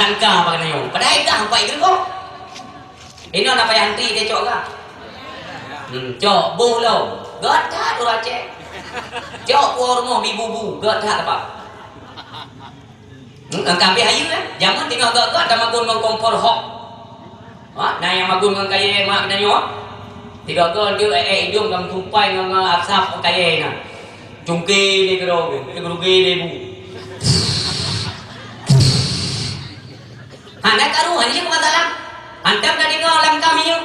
langka apa kena yo. Padahal dah baik ke kau. Ini nak payah henti dia cok kah? Cok boh gak dah tu race. Cok rumah bibu-bu gak dah apa? Kambing ayu jangan tinggal gak dah magun dengan kompor hok. Nah yang magun dengan kaya mak kena yo. Tiga gak dia hidung dengan tupai dengan asap kaya na. Cungki dia kerong, dia kerugi dia bu. Nak karuan je ke masalah. Hantam dah dengar alam kami yuk.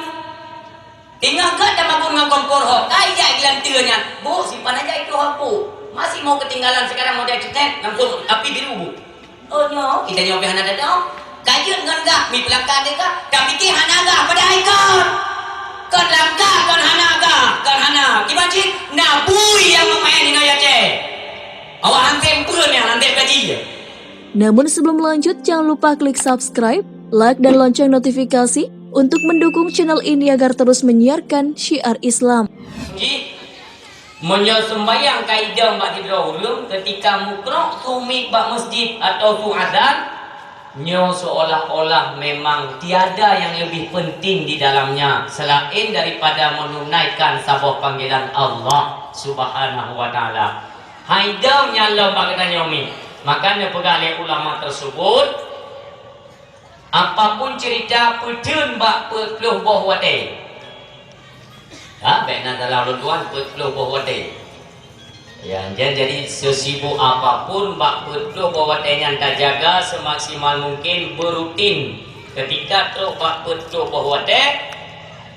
Tinggal kat dah magun dengan kompor hok. Dah ijak gelantirnya. Bu, simpan aja itu hok bu. Masih mau ketinggalan sekarang mau dia cetek. Langsung api biru bu. Oh nyo, kita nyobain hana datang. Kajut dengan gak, mi pelakar dia kak. Kak fikir hana gak pada ikut. Kan langka, kan hana gak. Kan hana. Gimana cik? Nabui yang memain di naya cek. Awak hantar pun yang nanti kaji ya. Namun sebelum lanjut, jangan lupa klik subscribe, like, dan lonceng notifikasi untuk mendukung channel ini agar terus menyiarkan syiar Islam. Menyesembayang kaidah bak didahulu ketika mukroh sumik bak masjid atau su azan, nyo seolah-olah memang tiada yang lebih penting di dalamnya selain daripada menunaikan sebuah panggilan Allah Subhanahu wa taala. Haidam nyala bak kata nyomi. Makanya pegalai ulama tersebut apapun cerita petun bak petluh boh wate. Baik nak dalam lutuan petluh boh wate. Ya, jadi sesibuk apapun bak petluh boh wate yang tak jaga semaksimal mungkin berutin ketika teruk bak petluh boh wate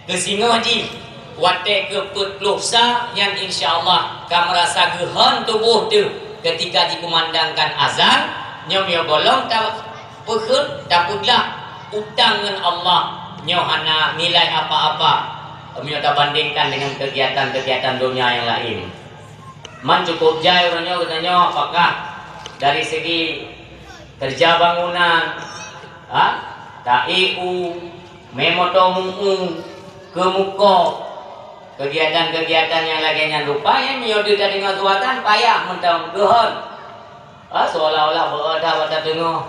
kesinga haji wate ke petluh sah yang insyaAllah akan merasa gehan tubuh tu ketika dikumandangkan azan nyo golong tak pekut tak pudlah utang dengan Allah nyo hana nilai apa-apa nyo tak bandingkan dengan kegiatan-kegiatan dunia yang lain. Man cukup jai orangnya katanya apakah dari segi kerja bangunan TIU memotomu kemuko kegiatan-kegiatan yang lainnya lupa yang nyodir dari ngasuatan payah mentang gehon seolah-olah berada pada tengah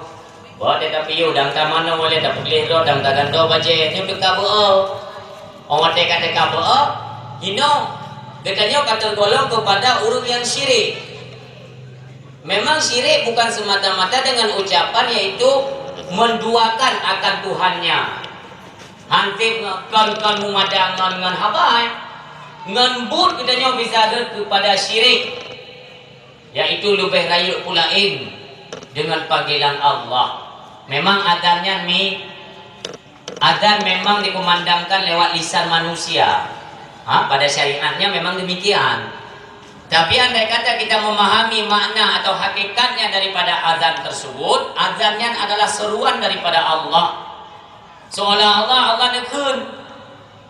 berada tapi yu dan mana boleh tak pilih roh dan tak gantung baca ni dekat orang kata kata hino dekatnya kata golong kepada urut yang syirik. Memang syirik bukan semata-mata dengan ucapan yaitu menduakan akan Tuhannya. Hansip kan memadangkan dengan habai nganbut katanya bisa kepada syirik yaitu lebih rayuk pulain dengan panggilan Allah. Memang adanya azan memang dikumandangkan lewat lisan manusia pada syariatnya memang demikian. Tapi andai kata kita memahami makna atau hakikatnya daripada azan tersebut, azannya adalah seruan daripada Allah. Seolah-olah Allah nekun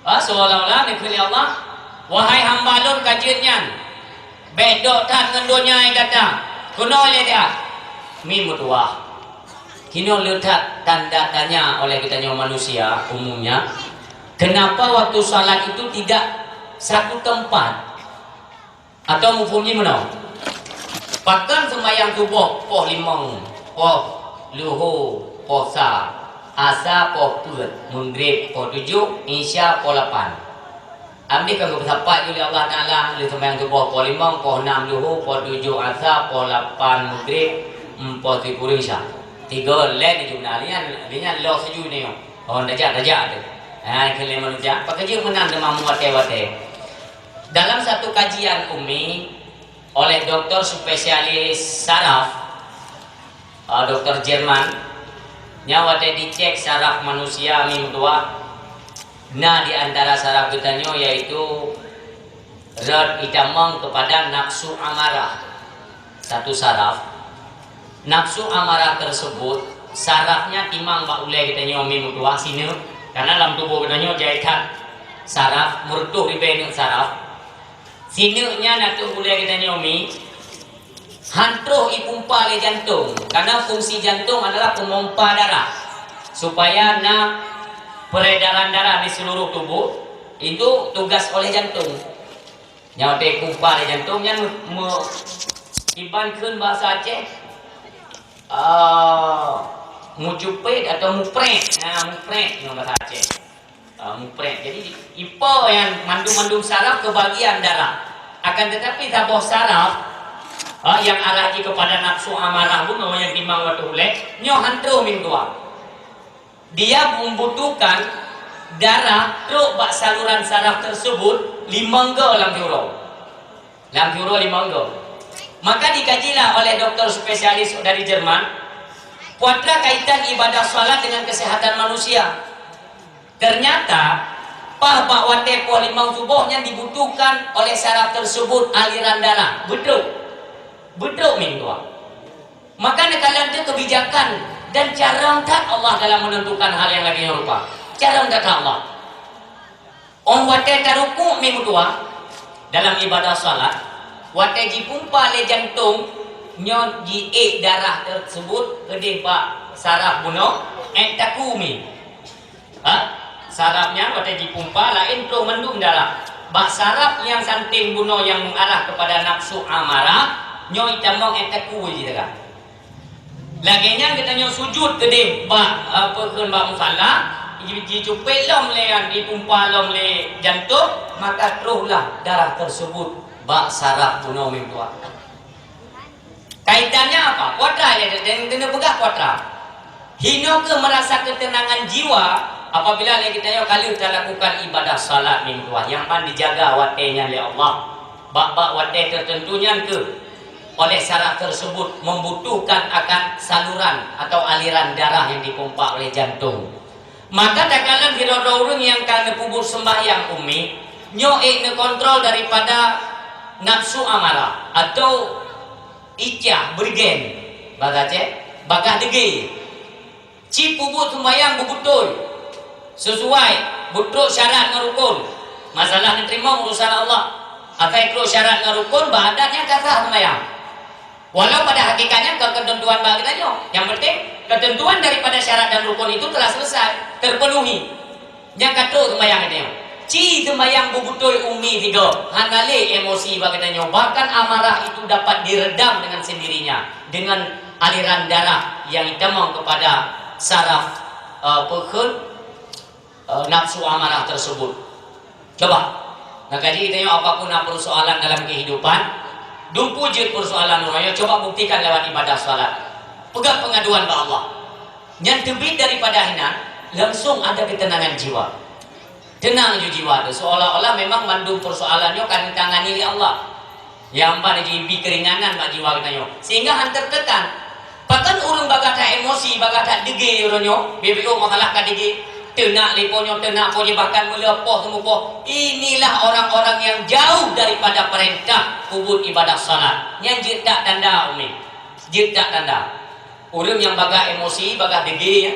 seolah-olah nekun Allah. Wahai hamba lur kajiannya bedok tan dengan dunia yang kata kuno oleh dia mi mutuah kini lihat tanda tanya oleh kita manusia umumnya kenapa waktu salat itu tidak satu tempat atau mufumnya mana bahkan sembahyang subuh poh limang poh luhur poh sa asa poh put maghrib poh 7 isya poh 8. Ambil kalau bersapat oleh Allah Ta'ala oleh sembahyang subuh poh 5, poh 6 luhur, poh 7 asar, poh 8 maghrib, poh 10 isya. 3 lain di jumlah lian lo seju ni orang dajak tu. Kalian manusia pekerja menang dengan wate-wate. Dalam satu kajian umi oleh doktor spesialis saraf doktor Jerman nyawate dicek saraf manusia minggu 2. Nah di antara saraf kitanya yaitu zat itamang kepada nafsu amarah. Satu saraf nafsu amarah tersebut sarafnya timang bak ulai kitanya minggu 2 sini karena dalam tubuh kitanya jahitan saraf mertuh di benak saraf sini nya nak ulai kitanya hantruh ipumpa oleh jantung karena fungsi jantung adalah pemompa darah supaya peredaran darah di seluruh tubuh itu tugas oleh jantung. Nyawa kumpa oleh jantung yang ibankan bahasa Aceh mucupet atau mupret. Mupret yang bahasa Aceh. Mupret. Jadi ipa yang mandum-mandum saraf ke bagian darah. Akan tetapi tabuh saraf yang arahi kepada nafsu amarah pun yang timang waktu ulek nyo hantro min tua. Dia membutuhkan darah truk bak saluran saraf tersebut 5 lam euro 5 euro. Maka dikajilah oleh dokter spesialis dari Jerman puatra kaitan ibadah salat dengan kesehatan manusia. Ternyata pah bak wate po limang subuhnya dibutuhkan oleh saraf tersebut aliran darah beduk min tua. Maka kalian itu kebijakan dan cara tak Allah dalam menentukan hal yang lagi rupa. Cara tak Allah. On wate taruku minggu tua dalam ibadah salat, wate jipumpa le jantung nyo ji darah tersebut kedih pak saraf buno takumi. Sarafnya wate jipumpa lain tu mendung darah. Bak saraf yang santing buno yang mengarah kepada nafsu amarah nyo itamong takui ji dah. Laginya kita nyo sujud kedih bak perken bak musalla dicupet lom le yang dipumpa lom le jantung maka teruslah darah tersebut bak saraf buno minggu. Kaitannya apa? Kuatra dia kena pegah kuatra. Hino ke merasa ketenangan jiwa apabila kita kali kita lakukan ibadah salat minggu yang pan dijaga watenya oleh Allah. Bak-bak wate tertentunya ke oleh saraf tersebut membutuhkan akan saluran atau aliran darah yang dipompa oleh jantung. Maka takalan hirau-raurung yang kana kubur sembahyang umi nyoek ne kontrol daripada nafsu amarah atau icah bergen bagace bagah degi ci kubur sembahyang betul sesuai betul syarat ngarukun masalah diterima urusan Allah akai kro syarat ngarukun badannya kata sembahyang. Walau pada hakikatnya ketentuan bagiannya, yang penting ketentuan daripada syarat dan rukun itu telah selesai, terpenuhi. Yang kata sembahyang ini, ci sembahyang betul umi tiga, hanale emosi bagiannya, bahkan amarah itu dapat diredam dengan sendirinya dengan aliran darah yang ditemang kepada saraf nafsu amarah tersebut. Coba, nah jadi kita apapun persoalan dalam kehidupan. Dumpu je persoalan orang coba buktikan lewat ibadah salat. Pegang pengaduan ke Allah. Yang terbit daripada hina langsung ada ketenangan jiwa. Tenang je jiwa tu seolah-olah memang mandum persoalannya kan tangani oleh Allah. Yang pada jadi keringanan bagi jiwa kita sehingga hantar tekan. Bahkan urang bagata emosi bagata dege uronyo BBO masalah ka dege tenak liponyo tenak poje bahkan melepoh semupoh. Inilah orang-orang yang jauh daripada perintah kubur ibadah salat. Yang jetak tanda umi. Jetak tanda. Orang yang baga emosi, baga dege ya,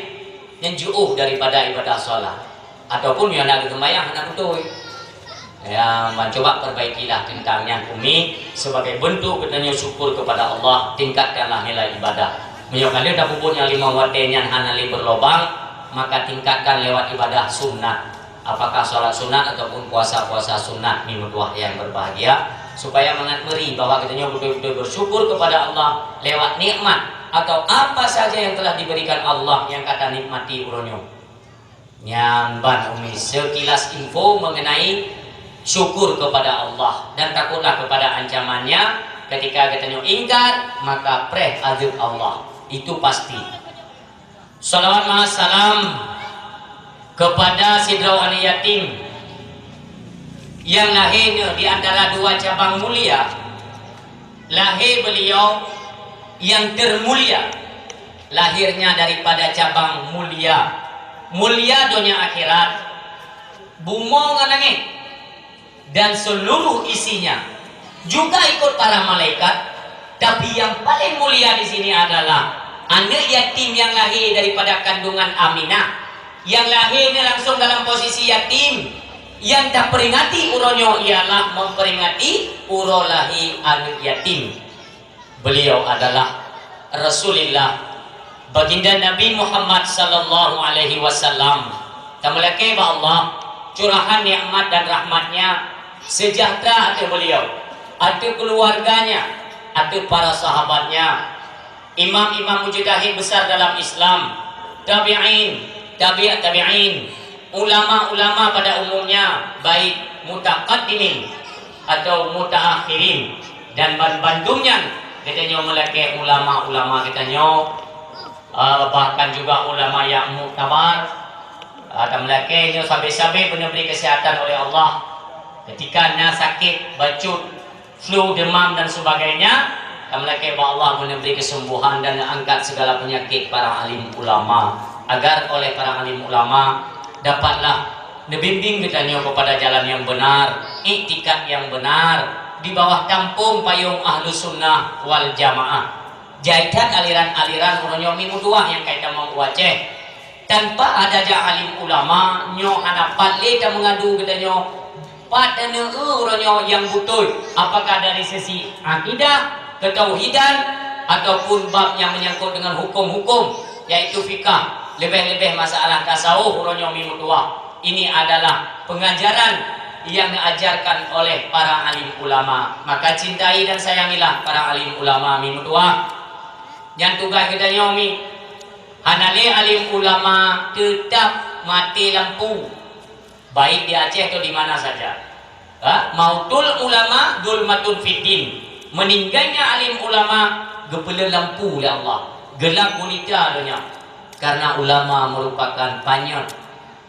yang jauh daripada ibadah salat. Ataupun yang nak sembahyang nak betul. Ya, mencoba perbaikilah tentangnya umi sebagai bentuk katanya syukur kepada Allah, tingkatkanlah nilai ibadah. Menyokali dah pupunya 5 watenya hanali berlobang maka tingkatkan lewat ibadah sunnah, apakah sholat sunat ataupun puasa-puasa sunat minggu tua yang berbahagia supaya mengatmeri bahwa kita betul-betul bersyukur kepada Allah lewat nikmat atau apa saja yang telah diberikan Allah yang kata nikmati uronyo. Nyamban umi sekilas info mengenai syukur kepada Allah dan takutlah kepada ancamannya ketika kita ingkar maka preh azab Allah itu pasti. Salawat mahal salam kepada Sidrau Ani Yatim yang lahirnya di antara 2 cabang mulia. Lahir beliau yang termulia, lahirnya daripada cabang mulia, mulia dunia akhirat, bumi langit dan seluruh isinya juga ikut para malaikat. Tapi yang paling mulia di sini adalah anak yatim yang lahir daripada kandungan Aminah, yang lahirnya langsung dalam posisi yatim, yang tak peringati uronyo ialah memperingati uro lahir anak yatim. Beliau adalah Rasulullah baginda Nabi Muhammad sallallahu alaihi wasallam. Tamalake ba Allah curahan nikmat dan rahmatnya sejahtera atas beliau, atas keluarganya, atas para sahabatnya, imam-imam mujtahid besar dalam Islam, tabi'in, ulama-ulama pada umumnya, baik mutaqaddimin atau mutaakhirin, dan bandungnya katanya melaki ulama-ulama katanya, bahkan juga ulama yang muktabar, atau melaki sabi-sabi benar beri kesehatan oleh Allah ketika nak sakit, bacut, flu, demam dan sebagainya. Melaki Allah memberi kesembuhan dan angkat segala penyakit para alim ulama, agar oleh para alim ulama dapatlah membimbing katanya kepada jalan yang benar, iktikad yang benar di bawah tampung payung Ahlus Sunnah wal Jamaah. Jahitan aliran-aliran urunyo mimuduah yang kaitan mau waceh tanpa ada alim ulama nyo hanapat le dan mengadu katanya pada urunyo yang betul, apakah dari sisi akidah, ketauhidan, ataupun bab yang menyangkut dengan hukum-hukum, yaitu fikah, lebih-lebih masalah tasawuf urunyo mimuduah. Ini adalah pengajaran yang diajarkan oleh para alim ulama. Maka cintai dan sayangilah para alim ulama mimuduah. Yang tugas kita nyomi hanale alim ulama tetap mati lampu, baik di Aceh atau di mana saja. Mautul ulama dulmatun fiddin, meninggalnya alim ulama gepela lampu oleh Allah, gelap gulita dunia. Karena ulama merupakan panyot,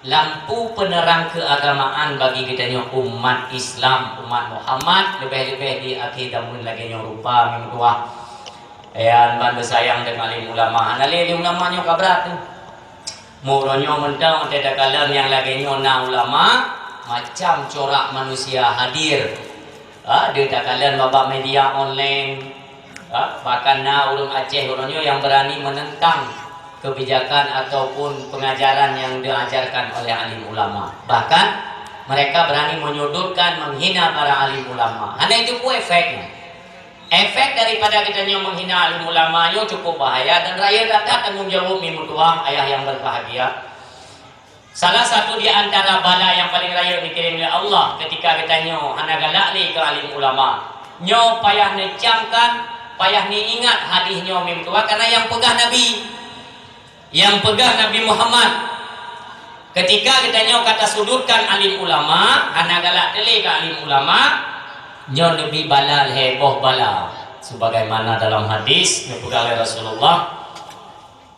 lampu penerang keagamaan bagi kita umat Islam, umat Muhammad, lebih-lebih di akhir zaman lagi rupa mingguah. Ayan ban bersayang dengan alim ulama. Hanale alim ulama nyo kabrat tu. Muronyo mentang tidak kalah yang lagi na ulama macam corak manusia hadir. Dia tak kalian babak media online, bahkan urung Aceh urunyo yang berani menentang kebijakan ataupun pengajaran yang diajarkan oleh alim ulama. Bahkan mereka berani menyudutkan, menghina para alim ulama. Hanya itu pun efeknya. Efek daripada kita menghina alim ulama cukup bahaya, dan rakyat tak tanggung jawab mimutuang ayah yang berbahagia. Salah satu di antara bala yang paling raya dikirim oleh Allah ketika katanya hana galak li ke alim ulama. Nyo payah necamkan, payah ni ingat hadis nyo mim tua, karena yang pegah Nabi. Yang pegah Nabi Muhammad. Ketika katanya kata sudutkan alim ulama, hana galak li ke alim ulama, nyo lebih bala heboh bala. Sebagaimana dalam hadis yang pegah oleh Rasulullah,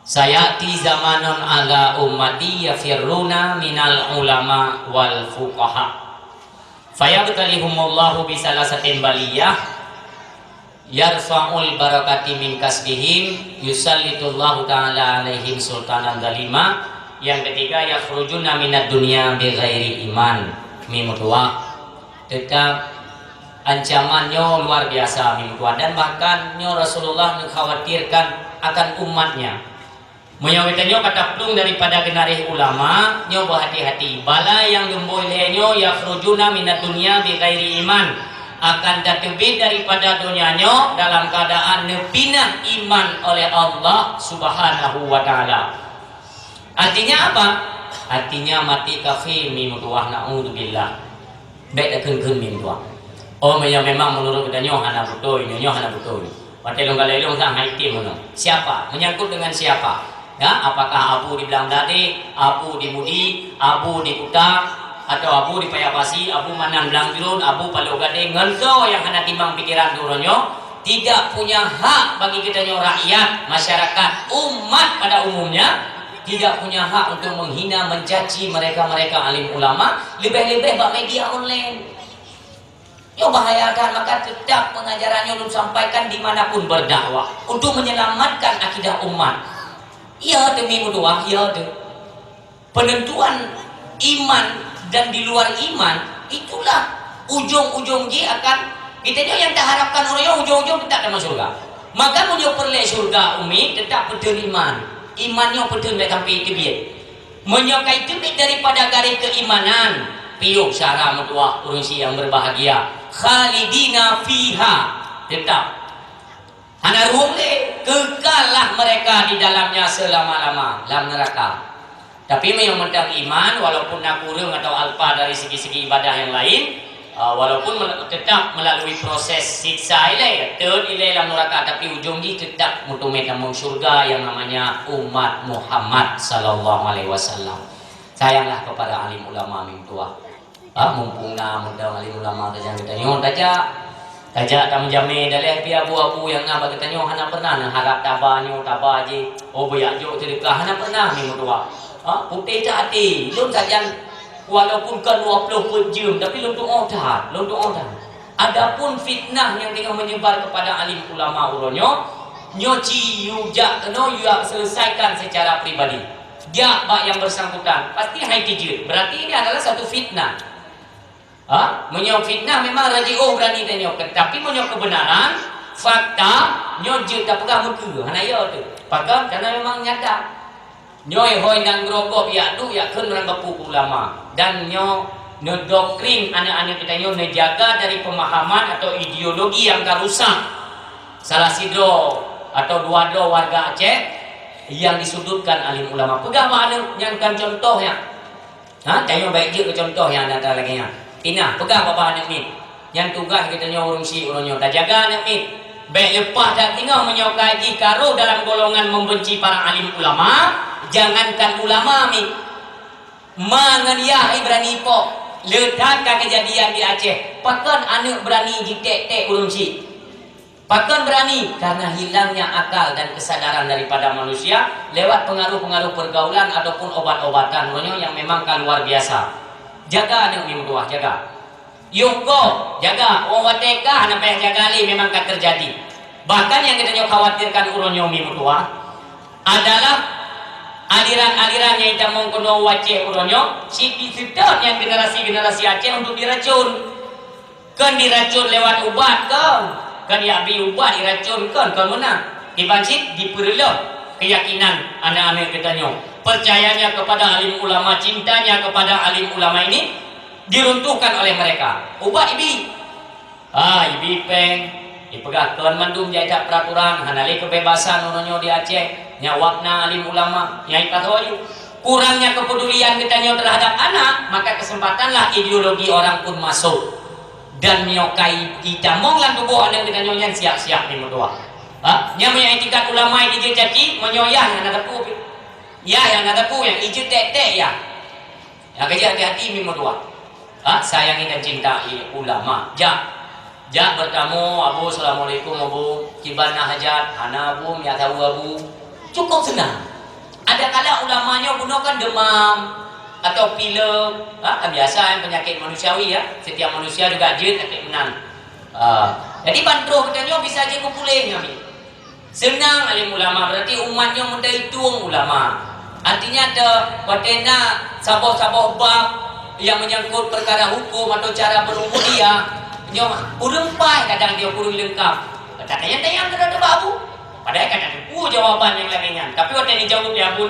sayati zamanun ala ummati yafirruna minal ulama wal fuqaha fayabtalihumullahu bisalasatin baliyah yarfa'ul barakati min kasbihim yusallitullahu ta'ala alaihim sultanan dalima. Yang ketiga, yakhrujuna minad dunya bighairi iman. Mimudua tetap ancamannya luar biasa mimudua, dan bahkan Rasulullah mengkhawatirkan akan umatnya. Menyawitannya kata pelung daripada genarih ulama, nyo berhati-hati. Bala yang gembolehnya yakhrujuna minat dunia bighairi iman, akan terbit daripada dunianya dalam keadaan nepinah iman oleh Allah Subhanahu wa taala. Artinya apa? Artinya mati kafir mimduah, naudzubillah. Baik keun mimduah. Oh, memang menurut kita nyo hana betul, nyo hana betul. Pakai longgalelong sang haiti mono. Siapa? Menyangkut dengan siapa? Ya, apakah Abu di Belang Dade, Abu di Mudi, Abu di Kuta, atau Abu di Payapasi, Abu Manan Belang Jerun, Abu Palau Gade, ngento yang hanya timbang pikiran duronyo, tidak punya hak bagi kita rakyat, masyarakat, umat pada umumnya, tidak punya hak untuk menghina, mencaci mereka-mereka alim ulama, lebih-lebih bak media online. Yo bahayakan, maka tetap pengajarannya lu sampaikan dimanapun berdakwah untuk menyelamatkan akidah umat. Ya demi doa, ya de. Penentuan iman dan di luar iman itulah ujung-ujung dia akan kita yang tak harapkan orang ujung-ujung tetap dalam surga. Maka menyo perle surga umi tetap betul iman. Imannya betul mereka sampai tibit. Menyokai tibit daripada garis keimanan. Piuk syara mutua urusi yang berbahagia. Khalidina fiha tetap. Hana rumle kekallah mereka di dalamnya selama-lama dalam neraka. Tapi yang mentang iman walaupun nak kurang atau alpa dari segi-segi ibadah yang lain, walaupun tetap melalui proses siksa ilai third ilai dalam neraka, tapi ujung dia tetap mutumit dalam syurga yang namanya umat Muhammad sallallahu alaihi wasallam. Sayanglah kepada alim ulama min tua. Mumpungna mudah alim ulama tajang kita nyon tajak tak menjamin dalih pi abu-abu yang nak bagi tanyo hana pernah nak harap tabanyo tabaji boyak jo sedekah hana pernah ni mutua. Putih hati lum sajan walaupun ke 20 jam tapi lum doa dah, adapun fitnah yang tengah menyebar kepada alim ulama uronyo nyoci yujak kena yu selesaikan secara pribadi. Dia bak yang bersangkutan pasti hai tijir. Berarti ini adalah satu fitnah. Menyok fitnah memang radio berani tanya, tapi menyok kebenaran fakta nyojut tak pegang muka hana ya tu. Pakam karena memang nyata. Nyoi hoi dan grogok ya du ya keun orang bapu ulama dan nyo doktrin anak-anak kita nyo menjaga dari pemahaman atau ideologi yang rusak. Salah sidro atau dua warga Aceh yang disudutkan alim ulama. Pegang mana yang kan contohnya. Tanya baik je ke contoh yang ada lagi nya. Tina, pegang bapa anak ni. Yang tugas kita nyo urung si urunyo tak jaga anak ni. Baik lepas dah tinggal menyokai karo dalam golongan membenci para alim ulama, jangankan ulama mi menganiaya berani po letakkan kejadian di Aceh. Pakan anak berani ditek-tek urung si. Pakan berani karena hilangnya akal dan kesadaran daripada manusia lewat pengaruh-pengaruh pergaulan ataupun obat-obatan yang memang luar biasa. Jaga anak ni mutuah, jaga. Yungko, jaga. Orang wateka anak payah jaga li memang akan terjadi. Bahkan yang kita khawatirkan uronyo mi mutuah adalah aliran-aliran yang kita mengkono waceh uronyo si sedot yang generasi-generasi Aceh untuk diracun. Kan diracun lewat ubat kan ya bi ubat diracun kan mana? Dibancit diperlu keyakinan anak-anak kita nyo. Percayanya kepada alim ulama, cintanya kepada alim ulama ini diruntuhkan oleh mereka. Ubat ibi ibi peng dipegahkan mandum jajak peraturan hanali kebebasan ononyo di Aceh nyawakna alim ulama nyai katoyu kurangnya kepedulian kita nyo terhadap anak, maka kesempatanlah ideologi orang pun masuk dan nyokai kita monglan tubuh anak kita nyo yang siap-siap ni medua. Nya punya etikat ulama ini jadi menyoyah yang ada pu ya yang ada pu yang ijut tek-tek ya kerja hati-hati mi medua. Sayangi dan cintai ulama. Jak bertamu abu assalamualaikum abu kibana hajat hana abu ya tahu abu cukup senang. Ada kala ulamanya gunakan demam atau pilek kan biasa yang penyakit manusiawi ya, setiap manusia juga jin sakit menan. Jadi bandroh katanya bisa je kupulihnya mi senang alim ulama, berarti umatnya muda itu ulama. Artinya ada watena saboh-saboh bab yang menyangkut perkara hukum atau cara berumur dia kurang pai kadang dia kurang lengkap. Tanya-tanya terhadap abu padahal kadang jawaban yang lainnya, tapi waktu ini jawab dia pun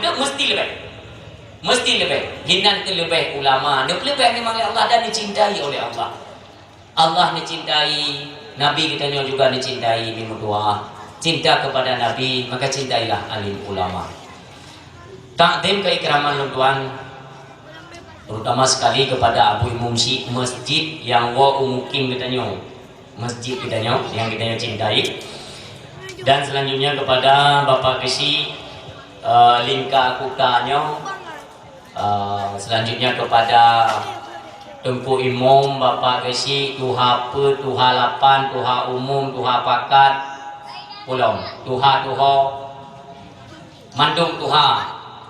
mesti lebih hinan ke lebih ulama dia lebih memang Allah dan dicintai oleh Allah. Allah dicintai, Nabi kita juga dicintai. Minum doa cinta kepada Nabi, maka cintailah alim ulama. Takdim keikraman tuan terutama sekali kepada Abu Mumsi masjid yang wa umukim kitanya, masjid kitanya yang kitanya cintai. Dan selanjutnya kepada Bapak Kesi Lingka Kukanya, selanjutnya kepada Tengku Imam Bapak Kesi Tuha Pe, Tuha Lapan, Tuha Umum, Tuha Pakat Pulang, Tuha Mandung Tuha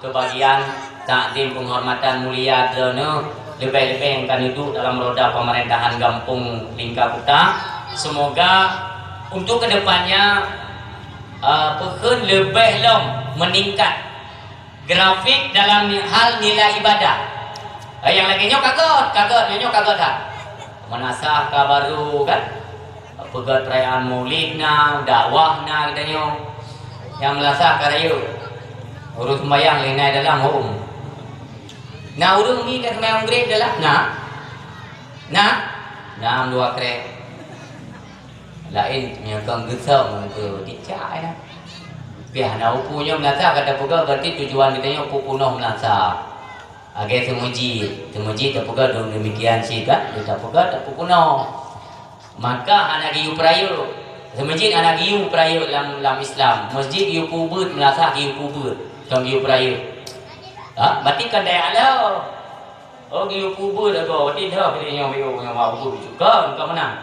kebagian takdim penghormatan mulia dana lebih-lebih yang akan hidup dalam roda pemerintahan Kampung Lingka Kuta. Semoga untuk kedepannya pekan lebih meningkat grafik dalam hal nilai ibadah. Yang lagi nyok kaget tak? Menasah baru kan? Pegat perayaan maulidna, dakwahna kita nyok. Yang melasah karayu. Urus sembahyang lenai dalam hukum. Nah urung ni kat sembahyang grade adalah nah dua krek. Lain nyakang gesam ke dicai dah. Biar nak punya melasa kata pegawai berarti tujuan kita nya pupunoh melasa. Agai temuji tak pegah dong demikian sih kan, dia tak pegah tak pukuno. Maka anak giu perayu, masjid anak giu perayu dalam Islam. Masjid giu kubur melasa giu kubur, tong giu perayu. Berarti kan daya Allah. Oh giu kubur dah kau, tidak pilih yang mau juga, engkau menang.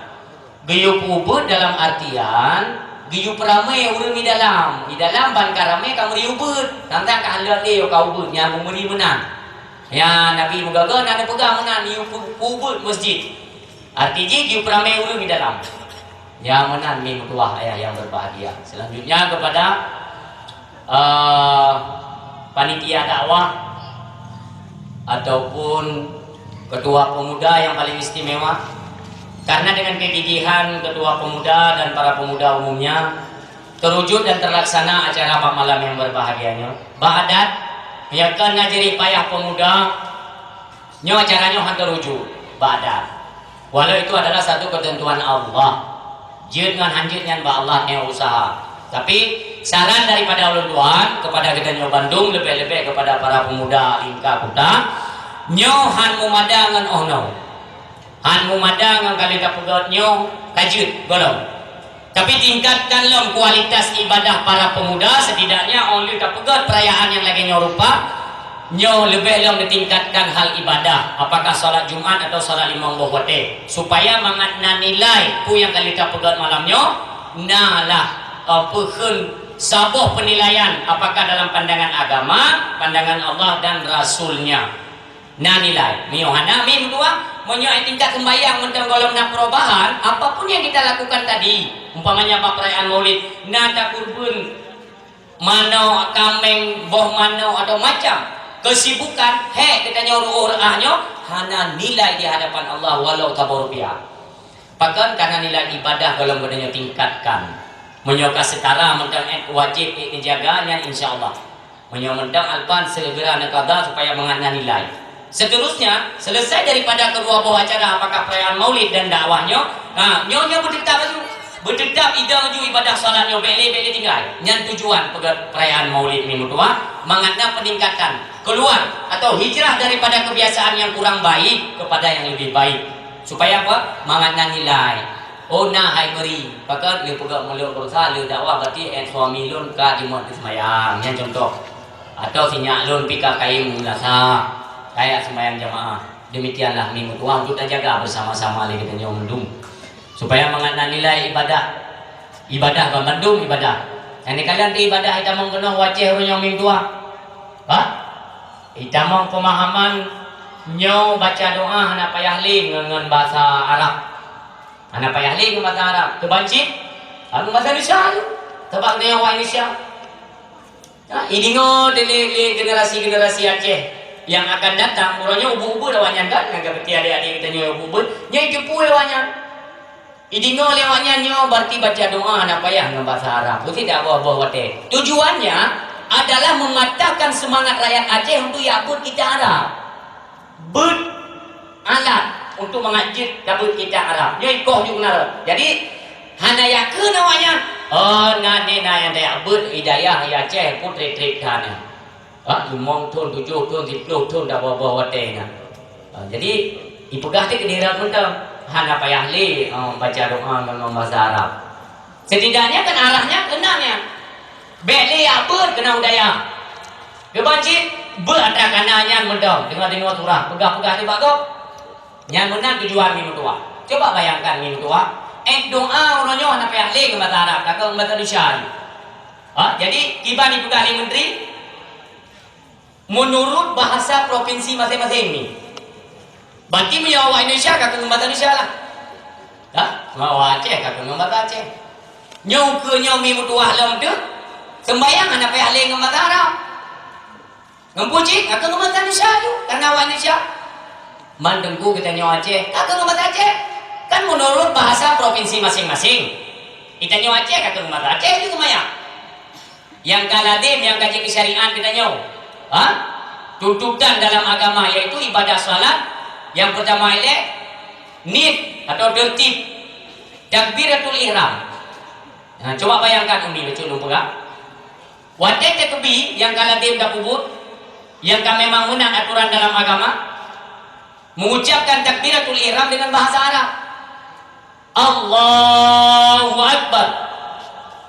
Giu kubur dalam artian giu peramai urang di dalam ban karame kamu diubur tantang kahalat dia kau ubur yang memberi menang ya Nabi mugaga nak pegang menang diu kubur masjid artinya giu peramai urang di dalam yang menang mi mutuah ayah yang berbahagia. Selanjutnya kepada panitia dakwah ataupun ketua pemuda yang paling istimewa. Karena dengan kegigihan ketua pemuda dan para pemuda umumnya terwujud dan terlaksana acara Pak Malam yang berbahagianya. Ba'adat yakan ngajari payah pemuda nyo acaranya han terwujud. Ba'adat. Walau itu adalah satu ketentuan Allah. Jid ngan hanjit ngan ba Allah nya usaha. Tapi saran daripada ulun Tuhan kepada kita nyo Bandung lebih-lebih kepada para pemuda Lingka Kuta nyo han mumadangan ono. Han mumadang ang kali kapugotnyo kajut golong. Tapi tingkatkan lom kualitas ibadah para pemuda setidaknya only kapugot perayaan yang lagi nyorupa nyo lebih lom ditingkatkan hal ibadah apakah salat Jumat atau salat limang bohote supaya mangatna nilai pu yang kali kapugot malamnyo nalah pehun sabuh penilaian apakah dalam pandangan agama, pandangan Allah dan Rasulnya. Nah nilai miohana min dua menyoai tingkat sembahyang mentang golong nak perubahan apapun yang kita lakukan tadi umpamanya apa perayaan maulid nada kurban mano kameng boh mano atau macam kesibukan kita nyuruh ahnya hana nilai di hadapan Allah walau tabur rupiah bahkan karena nilai ibadah golong bedanya tingkatkan menyoka setara mentang wajib dijaganya insyaallah menyomentang alpan segera nakada supaya mengenai nilai. Seterusnya, selesai daripada kedua buah acara apakah perayaan maulid dan dakwahnya, nyonya berdedap ida menuju ibadah salatnya beli tinggal. Yang tujuan perayaan maulid ini mutua mengatna peningkatan keluar atau hijrah daripada kebiasaan yang kurang baik kepada yang lebih baik. Supaya apa? Mengatna nilai. Oh nah hai meri, pakat le pegak mulut bangsa le dakwah berarti suami lun ka di mod semayang, yang contoh. Atau sinyak lun pika kain mulasa. Kayak sembahyang jamaah. Demikianlah minggu tua untuk jaga bersama-sama lagi kita mendung supaya mengenal nilai ibadah mendung ibadah. Yang kalian di ibadah kita mau kena wajah yang minggu tua. Kita mau pemahaman nyo baca doa hana payah li dengan bahasa Arab. Hana payah li dengan bahasa Arab. Kebanci aku bahasa Indonesia. Tebak dia wa Indonesia. Ini dele generasi Aceh yang akan datang, murahnya ubu-ubu lawannya kan, nggak berarti adik-adik kita nyoy ubu-ubu, nyai jepu lawannya. Idingo lawannya nyo berarti baca doa anak payah dengan bahasa Arab. Itu tidak bawa-bawa teh. Tujuannya adalah mematahkan semangat rakyat Aceh untuk yakut kita Arab. Alat untuk mengajit kabut kita Arab. Nyai koh juga. Jadi hana yakun namanya. Oh, nane yang dia hidayah ya Aceh putri trik kana. Limong ton, 7 ton, 10 ton dah bawa-bawa tengah. Jadi ipegah ke dira mentang hana payah li baca doa dengan bahasa Arab. Setidaknya kan arahnya kenanya. Beli apa kena udaya. Kebanci berada kananya mentang dengar surah pegah-pegah tiba kau. Yang menang tujuan minum tua. Coba bayangkan minum tua. Doa orangnya hana payah li ke bahasa Arab, kakak bahasa Indonesia. Jadi tiba ni pegah li menteri menurut bahasa provinsi masing-masing ni. Berarti menyawa Indonesia kakak bahasa Indonesia lah. Mau Aceh kakak bahasa Aceh. Nyau ke nyau mi mutuah lam tu. Sembayang anak payah le bahasa Arab. Ngampuji kakak bahasa Indonesia tu. Karena awak Indonesia. Mandengku kita nyau Aceh, kakak bahasa Aceh. Kan menurut bahasa provinsi masing-masing. Kita nyau Aceh kakak bahasa Aceh itu sembayang. Yang kaladim yang kaji kesyarian kita nyau. Tuntutan dalam agama yaitu ibadah salat yang pertama ialah niyat atau tertib takbiratul ihram. Coba bayangkan umi lucu lupa. Wadah kebi yang kalau dia dah kubur yang memang menang aturan dalam agama, mengucapkan takbiratul ihram dengan bahasa Arab. Allahu Akbar.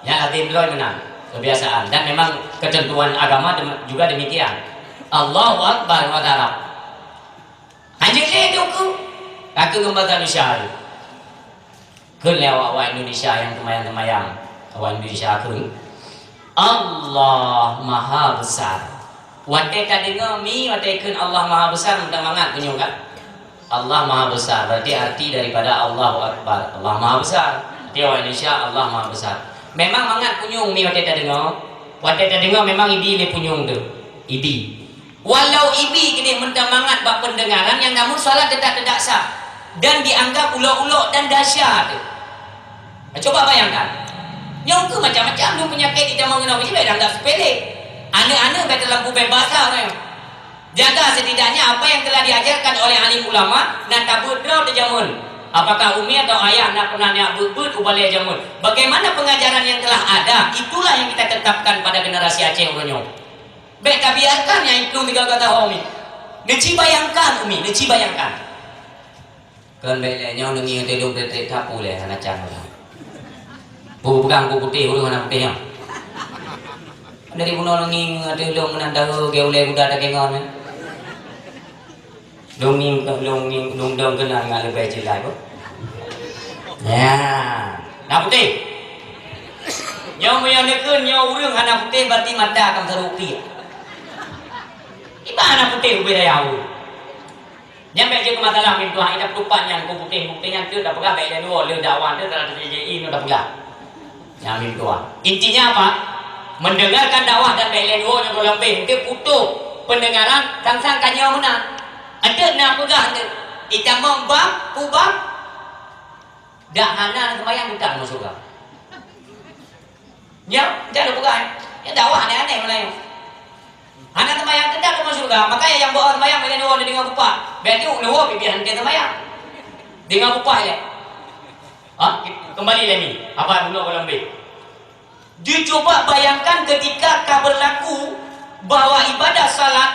Yang azim droy menang. Kebiasaan dan memang ketentuan agama juga demikian. Allahu Akbar bahasa Arab. Hanya itu kakek bahasa Indonesia. Kelewat awak Indonesia yang temayang-temayang. Awak Indonesia ke. Allah Maha Besar. Watai tak dengar mi, watai kun Allah Maha Besar minta mangat punya kan? Allah Maha Besar berarti arti daripada Allahu Akbar. Allah Maha Besar. Dia orang Indonesia Allah Maha Besar. Memang mangat punyung mi watai tak dengar. Watai tak dengar memang ibi le punyung tu. Ibi. Walau ibi kini minta mangat bab pendengaran yang namun solat tetap tidak sah dan dianggap ulok-ulok dan dahsyat. Coba bayangkan. Yang ke macam-macam tu penyakit kita mengenal macam dia anggap sepele. Anak-anak baca lampu bahasa orang. Jaga setidaknya apa yang telah diajarkan oleh alim ulama dan tabut draw jamun. Apakah umi atau ayah nak pernah nak berbut ubali jamun. Bagaimana pengajaran yang telah ada, itulah yang kita tetapkan pada generasi Aceh Uronyo. Baik biarkan yang itu tiga kata umi. Neci bayangkan umi, neci bayangkan. Kan baiknya nengi telung tetek tapu leh anak cang. Bukan ku putih, urang anak putihnya. Dari bunuh nengi telung menanda geuleh budak tak kengon. Donging dong kenal ngal lebih cilai ko. Ya, nak putih. Nyau yang nekun nyau urang anak putih berarti mata akan terupi. Iba anak putih ubedaya u. Nyampe je ke masalah min Tuhan ida lupa yang ku putih-putihnya tu dah pegang baik dan dua le dakwan tu telah terjadi dah pegang. Nyamin Tuhan. Intinya apa? Mendengarkan dakwah dan baik dan dua yang berlebih itu putus pendengaran sang-sang kanya menang. Ada nak pegang tu. Ita membang, kubang. Dak hana sembahyang bukan masuk surga. Ya, jangan pegang. Ya dakwah aneh-aneh Melayu. Hana sembahyang tidak masuk surga. Makanya yang bawa sembahyang baik dan dua dia dengar bupa. Berarti dua pipi hantar sembahyang. Dengar bupa je. Kembali lagi. Apa dulu kalau lebih? Dicoba bayangkan ketika berlaku bahwa ibadah salat